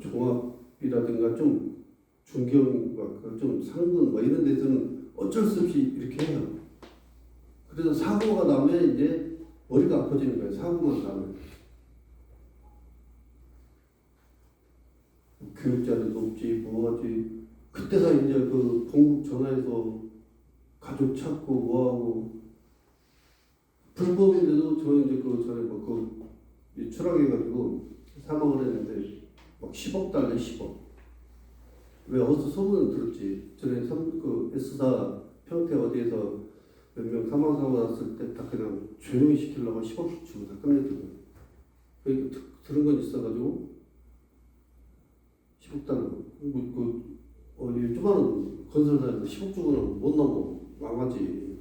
종합이라든가 좀 중견 좀 상근 이런 데서는 어쩔 수 없이 이렇게 해요. 그래서 사고가 나면 이제 머리가 아파지는 거예요. 사고만 나면. 교육자료도 없지 뭐하지. 그때가 이제 그 본국 전화해서 가족 찾고 뭐하고 불법인데도 저 이제 그 전에 추락해가지고 사망을 했는데 막 10억 달래 10억. 왜 어디서 소문을 들었지. 전에 그 S사 평택 어디에서 몇 명 사망사고 났을 때 다 그냥 조용히 시키려고 10억씩 주고 다 끝냈거든. 그러니까 들은 건 있어가지고 10억 달러. 조그마한 건설사에서 10억 주고는 못 넘어. 망하지.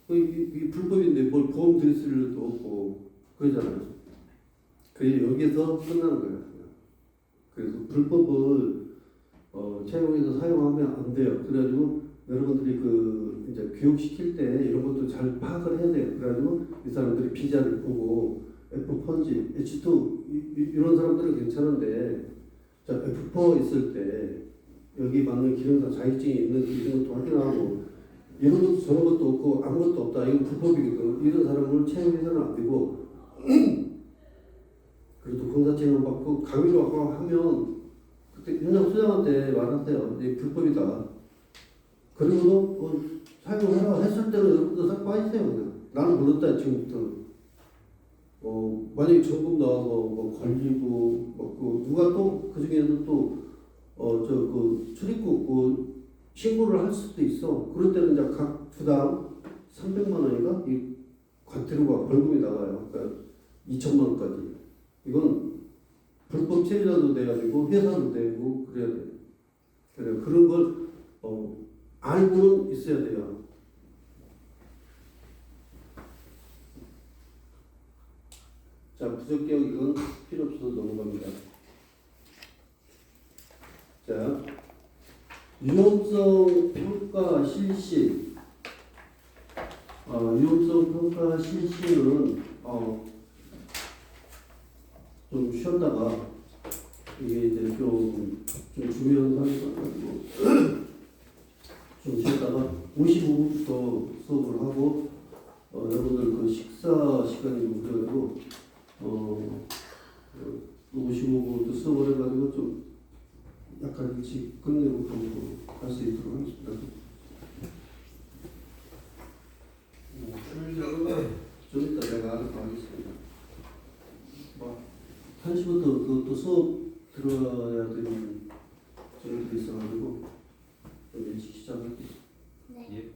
이 불법인데 뭘 보험 드릴 일도 없고 그러잖아요. 그게 여기서 끝나는 거예요. 그래서 불법을 채용해서 사용하면 안 돼요. 그래가지고 여러분들이 이제 교육 시킬 때 이런 것도 잘 파악을 해야 돼요. 그래가지고 이 사람들이 비자를 보고 F4인지 H2 이런 사람들은 괜찮은데 자 F4 있을 때 여기 맞는 기능사 자격증이 있는지 이런 것도 확인하고 이런 것도 저런 것도 없고 아무것도 없다 이건 불법이거든. 이런 사람을 채용해서는 안 되고 그래도 공사채용 받고 강의로 하면 그때 현장 수장한테 말하세요. 이게 불법이다. 그리고도 사용해라 했을 때는 여러분들 싹 빠지세요. 그냥. 나는 몰랐다 지금부터. 만약에 점검 나와서 뭐 걸리고 뭐 누가 또 그 중에서 또그 출입국 신고를 할 수도 있어. 그럴 때는 이제 각 주당 300만 원인가 이 과태료가 벌금이 나가요. 그러니까 2천만 원까지. 이건 불법 체류자도 돼가지고 회사도 되고 그래야 돼. 그래 그런 걸 알고는 있어야 돼요. 자 부적격 이건 필요 없어서 넘어갑니다. 자 위험성 평가 실시. 위험성 평가 실시는 좀 쉬었다가 이게 이제 좀 중요한 사항이 좀 쉬었다가 55분부터 수업을 하고 여러분들 그 식사 시간이고 그래가지고 55분부터 수업을 해가지고 좀 약간 일찍 끝내고 갈 수 있도록 하겠습니다. 좀 이따 내가 알아서 하겠습니다. 1시부터 또 수업 들어야 되는 저희들이 있어가지고 좀 일찍 시작할게요. 네.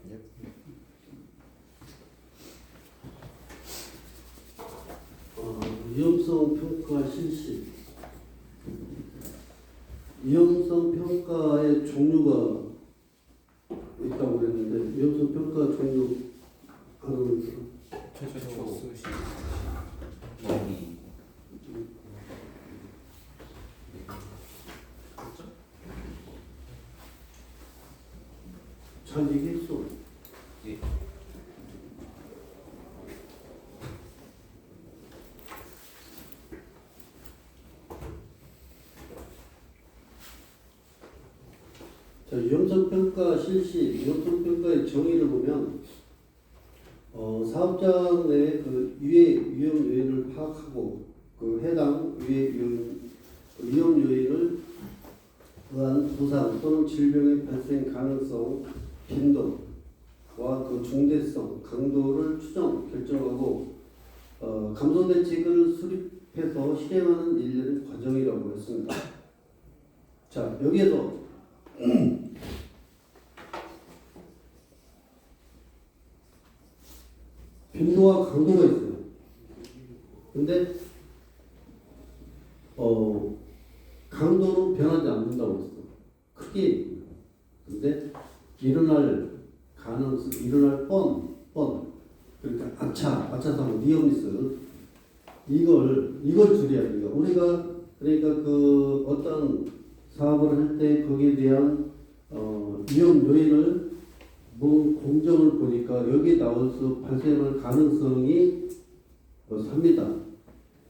위험성 평가 실시. 위험성 평가의 종류가 있다고 그랬는데 위험성 평가 종류 알아보세요. 최초 수시 먹이 잘 얘기했어. 예. 자, 위험성 평가 실시, 위험성 평가의 정의를 보면 사업장 내 그 위험 요인을 파악하고 그 해당 위험 요인을 의한 부상 또는 질병의 발생 가능성, 빈도와 그 중대성, 강도를 추정, 결정하고 감소 대책을 수립해서 실행하는 일련의 과정이라고 했습니다. 자, 여기에서 빈도와 강도가 있어요. 근데 강도는 변하지 않는다고 했어. 크게. 근데 일어날 가능성, 일어날 뻔. 그러니까 아차사고, 니어미스. 이걸 줄여야 돼요. 우리가 그러니까 그 어떤 사업을 할 때 거기에 대한 위험 요인을 공정을 보니까 여기 나와서 발생할 가능성이 3m.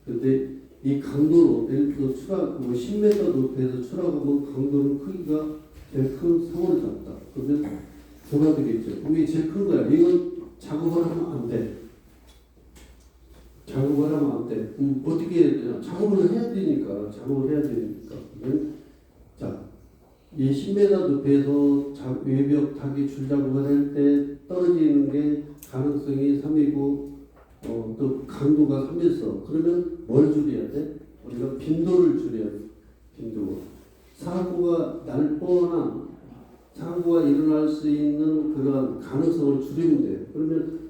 근데 이 강도로 예를 들어 추락 10m 높이에서 추락하면 강도는 크기가 제일 큰 상호를 잡다. 그러면 부가 되겠죠. 이게 제일 큰 거야. 이건 작업을 하면 안 돼. 작업을 하면 안 돼. 어떻게 해야 되냐? 작업을 해야 되니까. 자, 이 10m 높이에서 외벽 타기 줄 작업을 할 때 떨어지는 게 가능성이 3이고 또 강도가 3이었어. 그러면 뭘 줄여야 돼? 우리가 빈도를 줄여야 돼. 빈도. 사고가 날 뻔한 사고가 일어날 수 있는 그런 가능성을 줄이면 돼. 그러면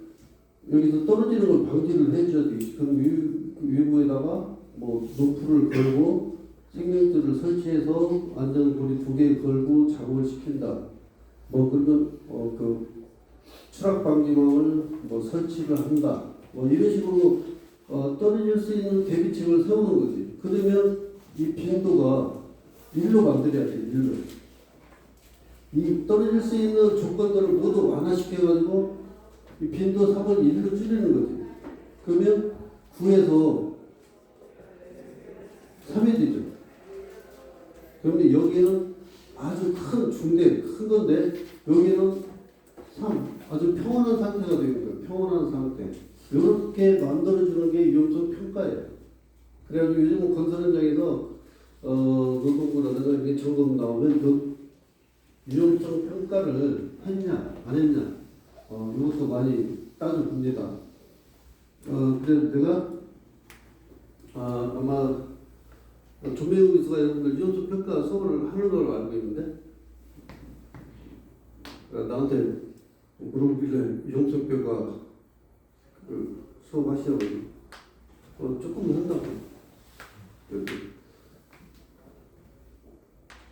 여기서 떨어지는 걸 방지를 해줘야 돼. 그럼 외부에다가 뭐 노프를 걸고 생명줄을 설치해서 안전고리 2개 걸고 작업을 시킨다. 뭐 그러면 그 추락 방지망을 뭐 설치를 한다. 뭐 이런 식으로 떨어질 수 있는 대비책을 세우는 거지. 그러면 이 빈도가 1로 만들어야 돼. 1로. 이 떨어질 수 있는 조건들을 모두 완화시켜가지고 이 빈도 3을 1로 줄이는 거지. 그러면 9에서 3이 되죠. 그런데 여기는 아주 큰 중대 큰 건데 여기는 3 아주 평온한 상태가 되는 거예요. 평온한 상태. 이렇게 만들어주는 게 위험성 평가예요. 그래가지고 요즘 건설 현장에서 노동부라든가 이렇게 점검 나오면 그 위험성 평가를 했냐 안 했냐 이것도 많이 따져봅니다. 그래서 내가 아마 조명우 교수가 여러분들 위험성 평가 수업을 하는 걸로 알고 있는데 나한테 물어보길래 위험성 평가 수업 하시라고 조금 한다고. 이렇게.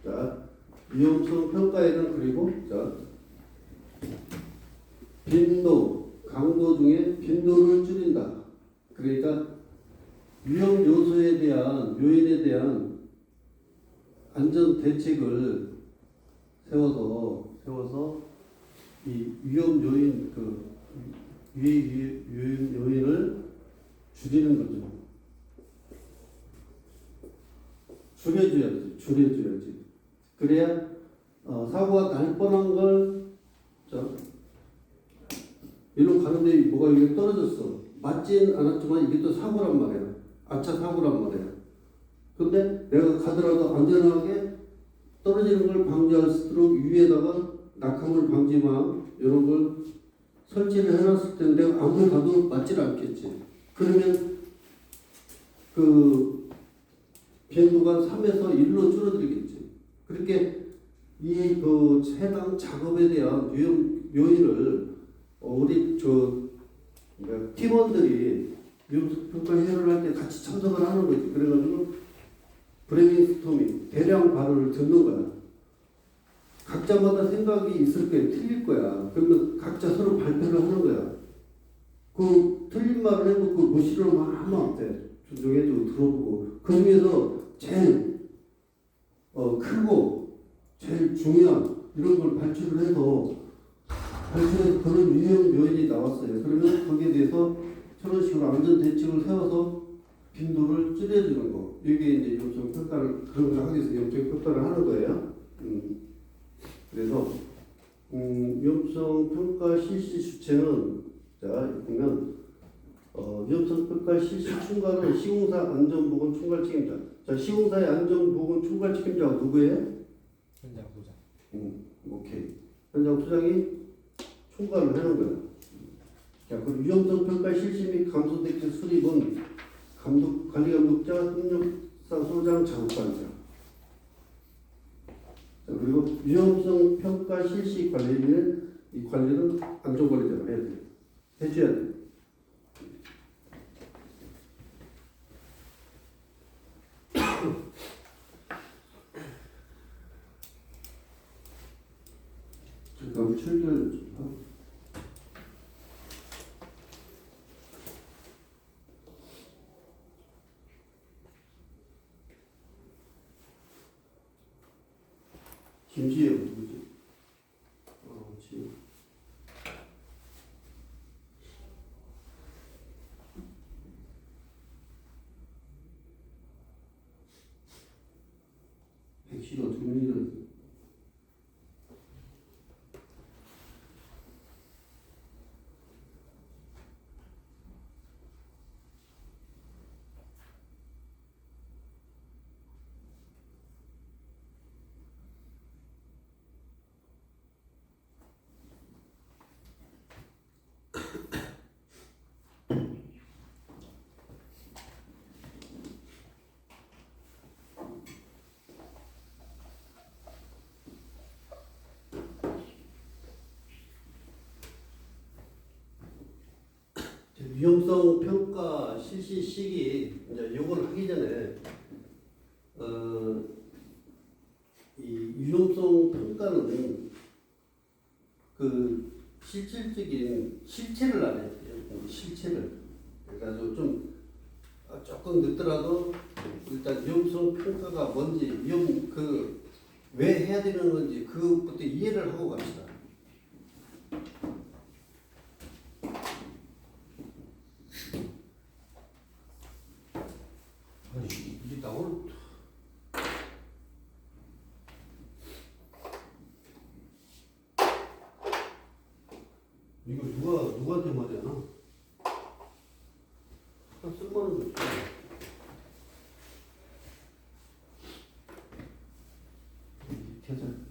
자, 위험성 평가에는 그리고 자 빈도, 강도 중에 빈도를 줄인다. 그러니까 위험 요소에 대한 요인에 대한 안전 대책을 세워서 이 위험 요인 요인을 줄이는 거죠. 줄여줘야지. 그래야 사고가 날 뻔한 걸 자, 일로 가는데 뭐가 이게 떨어졌어. 맞진 않았지만 이게 또 사고란 말이야. 아차 사고란 말이야. 근데 내가 가더라도 안전하게 떨어지는 걸 방지할 수 있도록 위에다가 낙하물 방지망 이런 걸 설치를 해놨을 텐데 아무리 가도 맞질 않겠지. 그러면 그 빈도가 3에서 1로 줄어들겠지. 그렇게 이 그 해당 작업에 대한 위험 요인을 우리 팀원들이 위험 평가 회의를 할 때 같이 참석을 하는 거지. 그래가지고 브레인스토밍 대량 발언을 듣는 거야. 각자마다 생각이 있을 거야. 틀릴 거야. 그러면 각자 서로 발표를 하는 거야. 그 틀린 말을 해놓고 무시를 하면 안 돼. 존중해주고 들어보고 그 중에서 제일 크고 제일 중요한 이런 걸 발표해서 그런 유형 요인이 나왔어요. 그러면 거기에 대해서 저런 식으로 안전 대책을 세워서 빈도를 줄여주는 거. 이게 이제 위험성 평가를 그런 걸 하기 위해서 위험성 평가를 하는 거예요. 그래서 위험성 평가 실시 주체는 자 보면 위험성 평가 실시 총괄은 시공사 안전보건 총괄 책임자. 자 시공사의 안전보건 총괄 책임자가 누구예요? 현장 소장. 오케이. 현장 소장이 총괄을 하는 거예요. 자, 그 위험성 평가 실시 및 감소 대책 수립은 관리감독자, 협력사 소장, 작업관리자. 자, 그리고 위험성 평가 실시 관리는 이 관리는 안전관리자가 해야 돼요. 해줘야 돼요. 잠깐 출결 좀 하고. 김지영 누구지? 지금 백신가 두 명이나 위험성 평가 실시 시기 이제 요걸 하기 전에 이 위험성 평가는 그 실질적인 실체를 안 해요. 실체를 그래가지고 좀 조금 늦더라도 일단 위험성 평가가 뭔지 위험 왜 해야 되는 건지 그것부터 이해를 하고 갑시다. 이게 나올 이거 누구한테 말이야? 쓸모는 없지. 계산.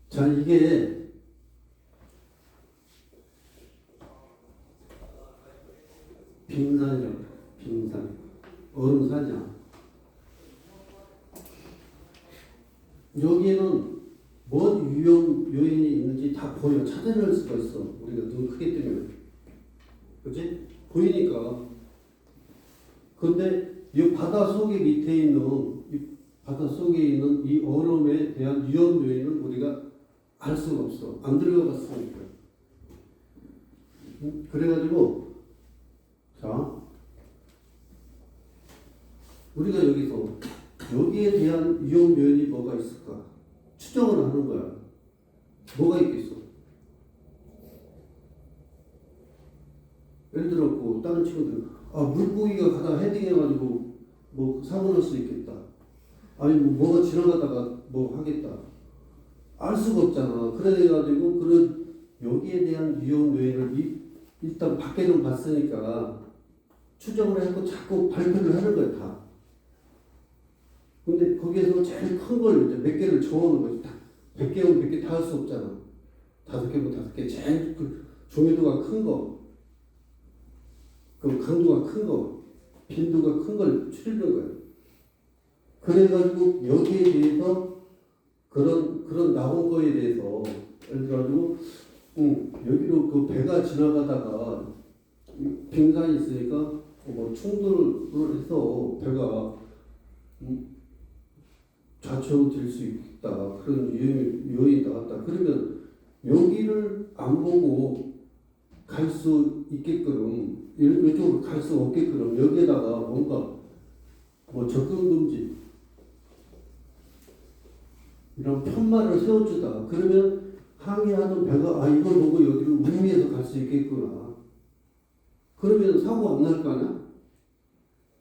자, 이게 빙산이라고. 빙산. 얼음산이야. 여기에는 뭔 위험 요인이 있는지 다 보여. 찾아낼 수가 있어. 우리가 눈 크게 뜨면. 그치? 보이니까. 근데 이 바다 속에 밑에 있는, 이 바다 속에 있는 이 얼음에 대한 위험 요인을 우리가 알 수가 없어. 안 들어갔으니까. 그래가지고, 자, 우리가 여기에 대한 위험 요인이 뭐가 있을까? 추정을 하는 거야. 뭐가 있겠어? 예를 들어, 다른 친구들, 물고기가 가다가 헤딩해가지고, 사고 날 수 있겠다. 아니, 뭐가 지나가다가 하겠다. 알 수가 없잖아. 그래가지고, 여기에 대한 위험 요인을 일단 밖에는 봤으니까, 추정을 해서 자꾸 발표를 하는 거야, 다. 근데 거기에서 제일 큰 걸 이제 몇 개를 정하는 거지. 100개면 100개 다 할 수 없잖아. 5개면 5개. 제일 중요도가 큰 거. 그 강도가 큰 거. 빈도가 큰 걸 추리는 거야. 그래가지고 여기에 대해서 그런 나온 거에 대해서 예를 들어가지고 여기로 그 배가 지나가다가 빙산이 있으니까 충돌을 해서 배가 좌초될 수 있다. 그런 요인이 나왔다. 그러면 여기를 안 보고 갈 수 있게끔 이쪽으로 갈 수 없게끔 여기에다가 뭔가 접근 금지 이런 편말을 세워주다. 그러면 항해하는 배가 이걸 보고 여기를 우회해서 갈 수 있겠구나. 그러면 사고 안 날 거 아니야?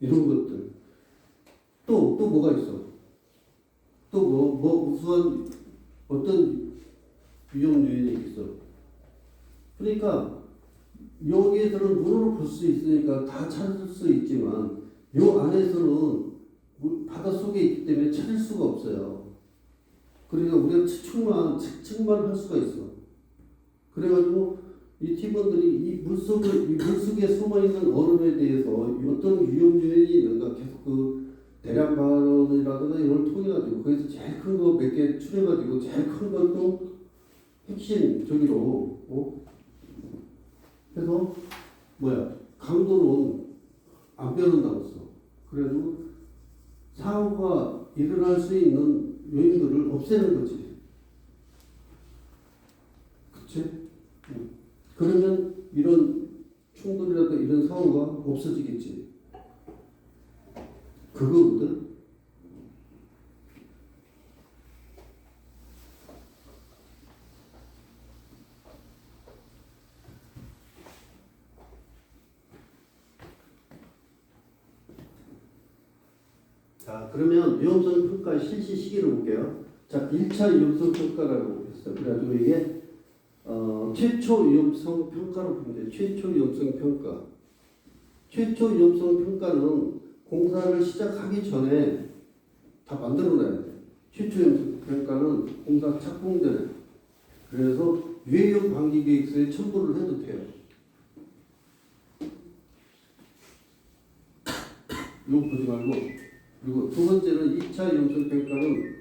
이런 것들. 또 뭐가 있어? 또 우수한 어떤 위험 요인이 있어. 그러니까 여기에서는 눈으로 볼 수 있으니까 다 찾을 수 있지만 요 안에서는 바다 속에 있기 때문에 찾을 수가 없어요. 그러니까 우리가 측만 할 수가 있어. 그래가지고 이 팀원들이 이 물속에 숨어있는 얼음에 대해서 어떤 위험 요인이 있는가 계속 대량 발언이라든가 이런 걸 통해가지고 거기서 제일 큰 거 몇 개 추려가지고 제일 큰 것도 핵심 저기로 그래서 강도는 안 변한다고 써. 그래도 사고가 일어날 수 있는 요인들을 없애는 거지. 그치? 그러면 이런 충돌이라든가 이런 사고가 없어지겠지. 그거거든. 자, 그러면 위험성 평가의 실시 시기를 볼게요. 자, 1차 위험성 평가라고 했어요. 그래가지고 이게 최초 위험성 평가로 보면 돼요. 최초 위험성 평가. 최초 위험성 평가는 공사를 시작하기 전에 다 만들어놔야 돼. 최초 위험성 평가는 공사 착공 전에. 그래서 유해용 방지 계획서에 첨부를 해도 돼요. 이거 보지 말고. 그리고 두 번째는 2차 위험성 평가는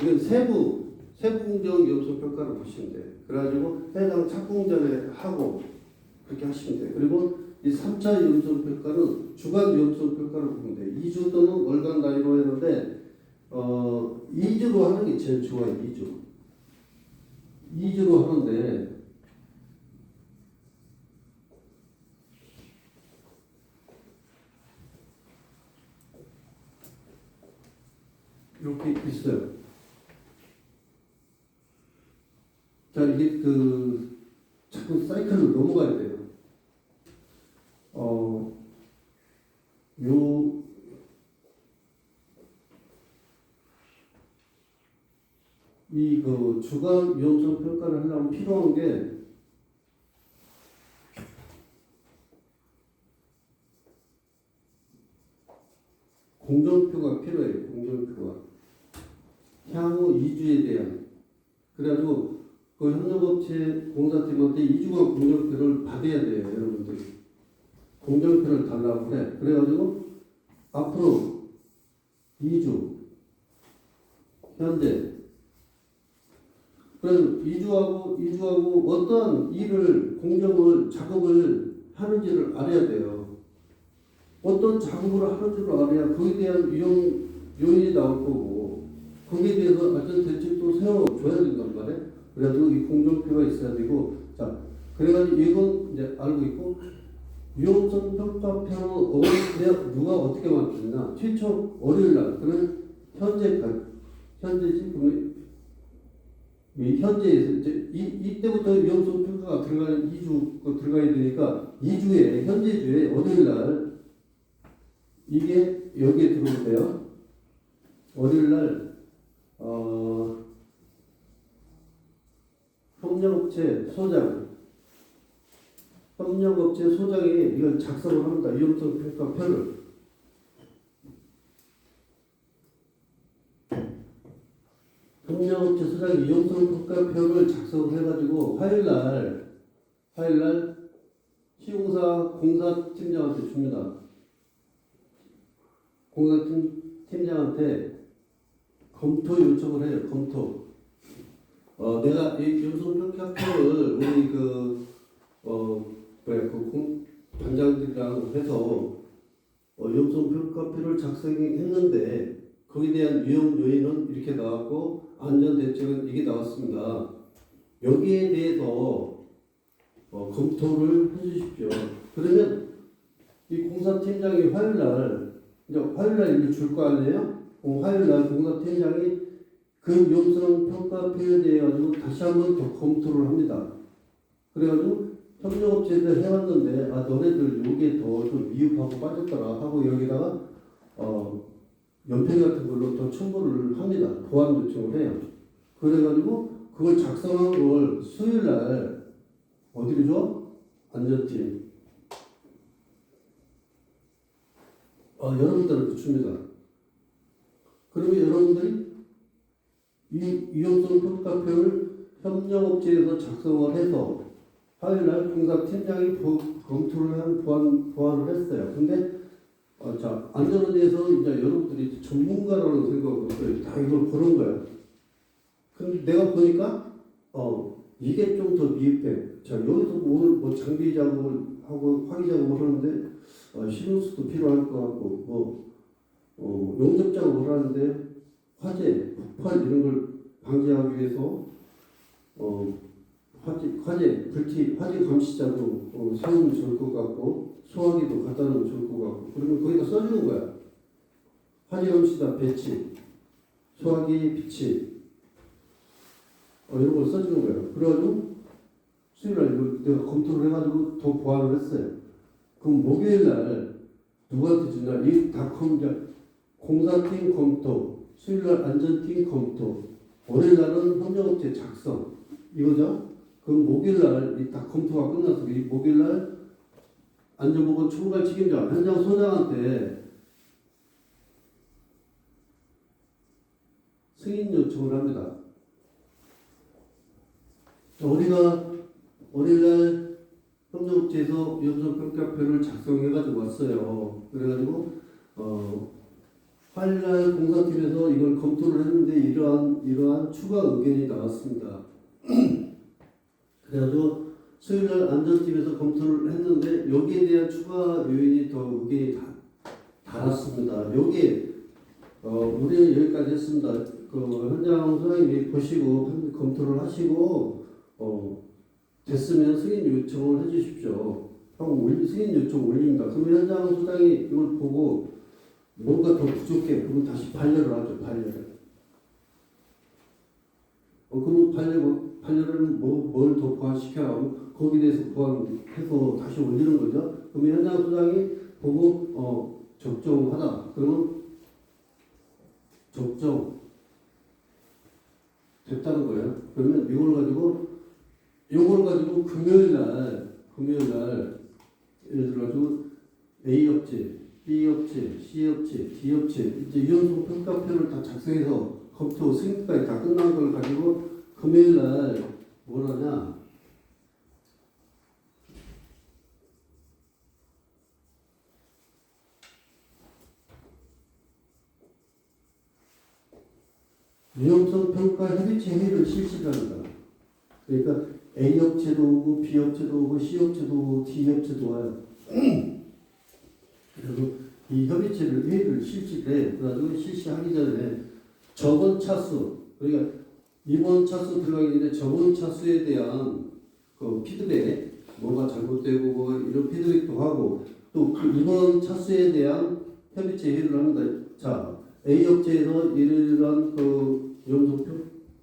이건 세부 공정 위험성 평가를 보시면 돼. 그래가지고 해당 착공 전에 하고 그렇게 하시면 돼. 그리고 이 3차 위험성 평가는 주간 위험성 평가를 보면 돼. 2주 또는 월간 단위로 했는데 2주로 하는 게 제일 좋아요. 2주로 하는데 이렇게 있어요. 자, 이게 그 자꾸 사이클로 넘어가야 돼요. 요 이 그 주간 위험성 평가를 하려면 필요한 게 공정표가 필요해요. 공정표가 향후 2주에 대한. 그래가지고 그 협력업체 공사팀한테 2주간 공정표를 받아야 돼요. 여러분들이 공정표를 달라고 그래. 그래가지고 앞으로 2주 현재 그래서 2주하고 어떠한 일을 공정을 작업을 하는지를 알아야 돼요. 어떤 작업을 하는지를 알아야 그에 대한 요인이 나올 거고 거기에 대해서 어떤 대책도 세워줘야 된단 말이에요. 그래가지고 이 공정표가 있어야 되고 자 그래가지고 이건 이제 알고 있고 위험성 평가표는 내가 누가 어떻게 만들었나 최초 월요일날 그러면 현재지 그러면 현재에서 이제 이때부터 위험성 평가가 들어가는 2주 들어가야 되니까 2주에 현재 주에 월요일날 이게 여기에 들어오세요. 월요일날 협력업체 소장이 이걸 작성을 합니다. 위험성 평가표를. 협력업체 소장이 위험성 평가표를 작성을 해가지고 화요일날 시공사 공사팀장한테 줍니다. 공사팀장한테 검토 요청을 해요. 검토. 내가 이 위험성 평가표를 우리 반장들이랑 해서 위험성 평가표를 작성했는데 거기에 대한 위험 요인은 이렇게 나왔고 안전 대책은 이게 나왔습니다. 여기에 대해서 검토를 해주십시오. 그러면 이 공사팀장이 화요일날 이거 줄 거 아니에요? 화요일날 공사팀장이 그 위험성 평가표에 대해 가지고 다시 한번 더 검토를 합니다. 그래가지고 협력업체들 해왔는데 너네들 요게 더 좀 미흡하고 빠졌더라 하고 여기다가 연패 같은 걸로 더 첨부를 합니다. 보완 요청을 해요. 그래가지고 그걸 작성한 걸 수요일날 어디로 줘? 안전팀. 여러분들한테 줍니다. 그러면 여러분들이 이 위험성 평가표를 협력업체에서 작성을 해서 화요일날 공사팀장이 검토를 한 보완을 했어요. 근데 자 안전에 대해서 이제 여러분들이 전문가라는 생각으로 다 이걸 보는 거야. 근데 내가 보니까 이게 좀 더 미흡해. 자 여기서 오늘 뭐 장비 작업을 하고 화기 작업을 하는데 시공수도 필요할 것 같고 용접 작업을 하는데 화재, 폭발 이런 걸 방지하기 위해서 화재 감시자도 사용이 좋을 것 같고 소화기도 갖다 놓으면 좋을 것 같고 그러면 거기다 써주는 거야. 화재 감시자 배치, 소화기 비치 이런 걸 써주는 거예요. 그래가지고 수요일날 이걸 내가 검토를 해가지고 더 보완을 했어요. 그럼 목요일날 누구한테 주냐? 이 공사팀 검토, 수요일날 안전팀 검토, 월요일날은 협력업체 작성 이거죠? 그럼 목요일날 이 다 검토가 끝났어. 이 목요일날 안전보건 총괄 책임자 현장 소장한테 승인 요청을 합니다. 우리가 월요일날 협력업체에서 위험성 평가표를 작성해가지고 왔어요. 그래가지고 화요일날 공사팀에서 이걸 검토를 했는데 이러한 추가 의견이 나왔습니다. 그래가지고 수요일날 안전팀에서 검토를 했는데 여기에 대한 추가 요인이 더 의견이 달았습니다. 여기에 우리는 여기까지 했습니다. 그 현장 소장님이 보시고 검토를 하시고 됐으면 승인 요청을 해주십시오. 하고 승인 요청 올립니다. 그러면 현장 소장이 이걸 보고 뭔가 더 부족해. 그러면 다시 반려를 하죠. 반려를. 판례를 뭘 더 보완시켜라고 거기에 대해서 보완해서 다시 올리는 거죠. 그러면 현장 소장이 보고 적정하다. 그러면 적정 됐다는 거예요. 그러면 이걸 가지고 금요일 날 예를 들어가지고 A 업체, B 업체, C 업체, D 업체 이제 이혼소 평가표를 다 작성해서 검토 승인까지 다 끝난 걸 가지고 금요일 날 뭘 하냐? 위험성 평가 협의체 회의를 실시한다. 그러니까 A 업체도 오고 B 업체도 오고 C 업체도 오고 D 업체도 와요. 그리고 이 회의를 실시해. 그래가지고 실시하기 전에 저번 차수, 그러니까 이번 차수 들어가기 전에 저번 차수에 대한 그 피드백, 뭐가 잘못되고 뭐 이런 피드백도 하고 또 그 이번 차수에 대한 협의체 회의를 합니다. 자, A 업체에서 이러한 그 위험성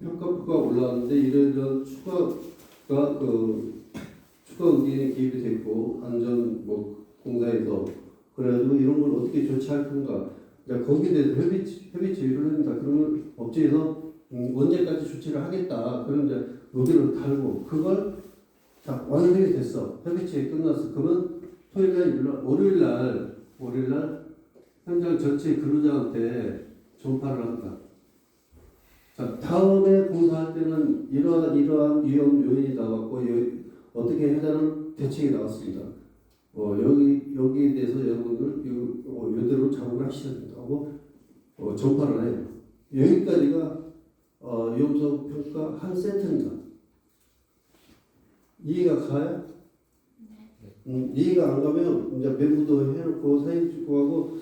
평가표가 올라왔는데 이러한 추가 의견이 기입이 됐고 안전 공사에서 그래가지고 이런 걸 어떻게 조치할 건가. 거기에 대해서 협의체 회의를 합니다. 그러면 업체에서 언제까지 조치를 하겠다. 그런 이제 의견을 달고 그걸 자 완성이 됐어. 협의체 끝났어. 그러면 토요일날 월요일날 현장 전체 근로자한테 전파를 한다. 자, 다음에 공사할 때는 이러한 위험 요인이 나왔고 어떻게 해자는 대책이 나왔습니다. 여기에 대해서 여러분들 이대로 작업을 하셔야 된다고 전파를 해요. 여기까지가 위험성 평가 한 세트입니다. 이해가 가요? 이해가 안 가면 이제 메모도 해놓고 사진 찍고 하고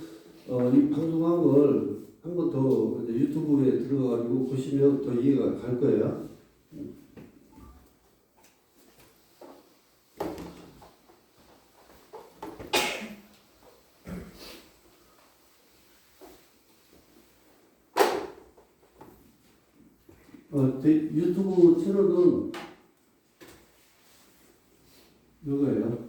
이 방송한 걸 한 번 더 유튜브에 들어가가지고 보시면 더 이해가 갈 거예요. 유튜브 채널은 이거예요.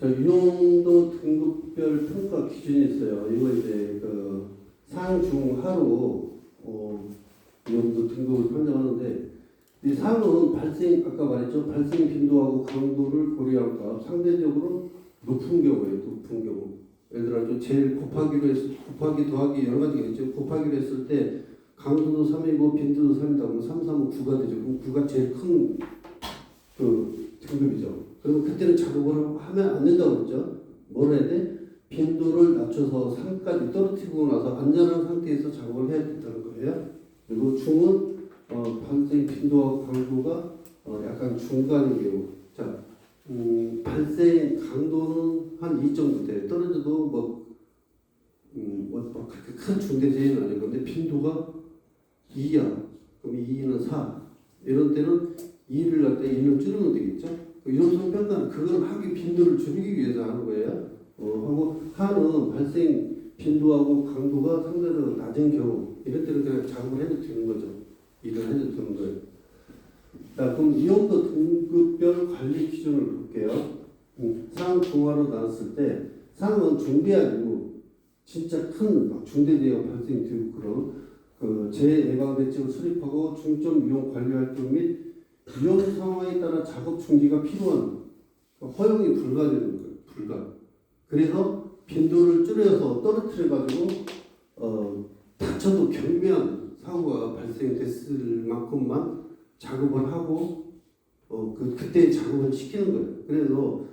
유용도 등급별 평가 기준이 있어요. 이거 이제 그 상중하로 유용도 등급을 판정하는데 이 상은 아까 말했죠. 발생 빈도하고 강도를 고려할까 상대적으로 높은 경우예요. 높은 경우. 예를 들어 제일 곱하기 더하기 여러 가지가 있죠. 곱하기로 했을 때 강도도 3이고 빈도도 3이다 보면 3, 3은 9가 되죠. 그럼 9가 제일 큰 그 등급이죠. 그러면 그때는 작업을 하면 안 된다고 그랬죠. 뭘 해야 돼? 빈도를 낮춰서 3까지 떨어뜨리고 나서 안전한 상태에서 작업을 해야 된다는 거예요. 그리고 중은 발생 빈도와 강도가 약간 중간인 경우. 자, 발생 강도는 한 2 정도 돼. 떨어져도 그렇게 큰 중대재해는 아니고 근데 빈도가 2야. 그럼 2는 4. 이런 때는 2를 할 때 1을 줄이면 되겠죠. 위험성 평가는 그걸 하기 빈도를 줄이기 위해서 하는 거예요. 하고 하는 발생 빈도하고 강도가 상대적으로 낮은 경우 이럴 때는 그냥 작업을 해도 되는 거죠. 일을 해도 되는 거예요. 자, 그럼 위험도 등급별 관리 기준을 볼게요. 상, 중하로 나눴을 때 상은 중대 아니고 진짜 큰 중대재해가 발생되고 그런 그 재예방 대책을 수립하고 중점 위험 관리 활동 및 위험 상황에 따라 작업 중지가 필요한 허용이 불가되는 거예요. 불가. 그래서 빈도를 줄여서 떨어뜨려가지고 다쳐도 경미한 사고가 발생됐을 만큼만 작업을 하고 그때 작업을 시키는 거예요. 그래서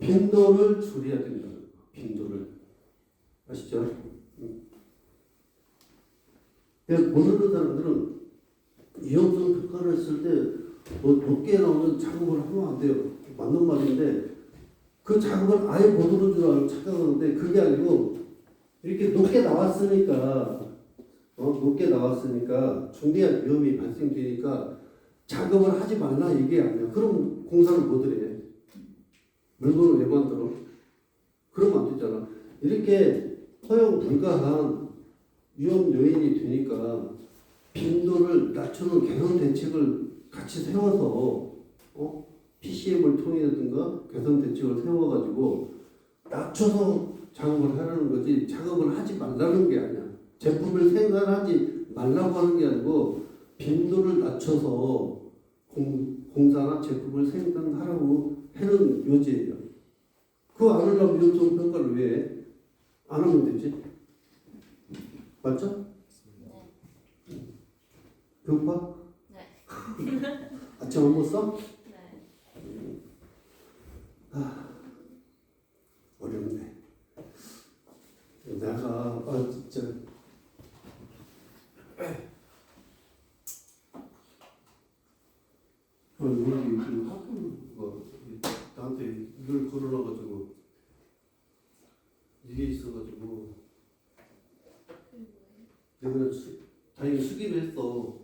빈도를 줄여야 된다. 빈도를 아시죠? 모르는 사람들은 위험성 평가를 했을 때 높게 나오는 작업을 하면 안 돼요. 맞는 말인데 그 작업을 아예 못 오는 줄 알고 착각하는데 그게 아니고 이렇게 높게 나왔으니까 높게 나왔으니까 중대한 위험이 발생되니까 작업을 하지 말라 이게 아니야. 그럼 공사를 못 해. 물건을 왜 만들어? 그러면 안 되잖아. 이렇게 허용 불가한 위험 요인이 되니까 빈도를 낮추는 개선 대책을 같이 세워서 PCM을 통해서든가 개선 대책을 세워가지고 낮춰서 작업을 하라는 거지 작업을 하지 말라는 게 아니야. 제품을 생산하지 말라고 하는 게 아니고 빈도를 낮춰서 공사나 제품을 생산하라고 하는 요지예요. 그거 안 하려면 위험성 평가를 왜 해? 안 하면 되지. 맞죠? 네. 배고파? 네. 아침 안 먹었어? 네. 어렵네. 내가 진짜 우리 그 학부가 나한테 이걸 걸어놔가지고 이게 있어가지고 내가 다행히 수기를 했어.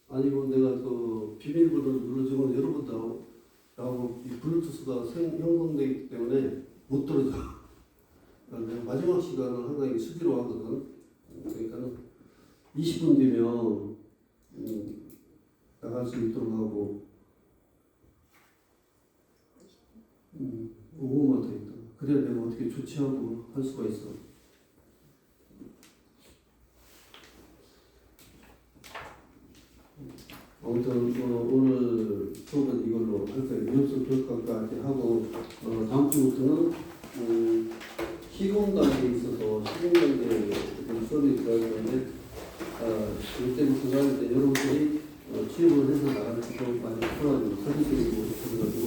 아니고 내가 그 비밀번호를 눌러주면 여러분도 나하고 이 블루투스가 형성되기 때문에 못 들어줘. 내가 마지막 시간을 항상 수기로 하거든. 그러니까 20분 뒤면 나갈 수 있도록 하고 5분만 더 있다. 그래야 내가 어떻게 조치하고 할 수가 있어. 아무튼 오늘 수업은 이걸로 할 거예요. 위험성 평가까지 하고 다음 주부터는 시공단계에 있어서 시공단계 수업이 들어갈 건데 이때부터가 이제 여러분들이 취업을 해서 나가는 거 많이 풀어가지고 설계드리고 그래가지고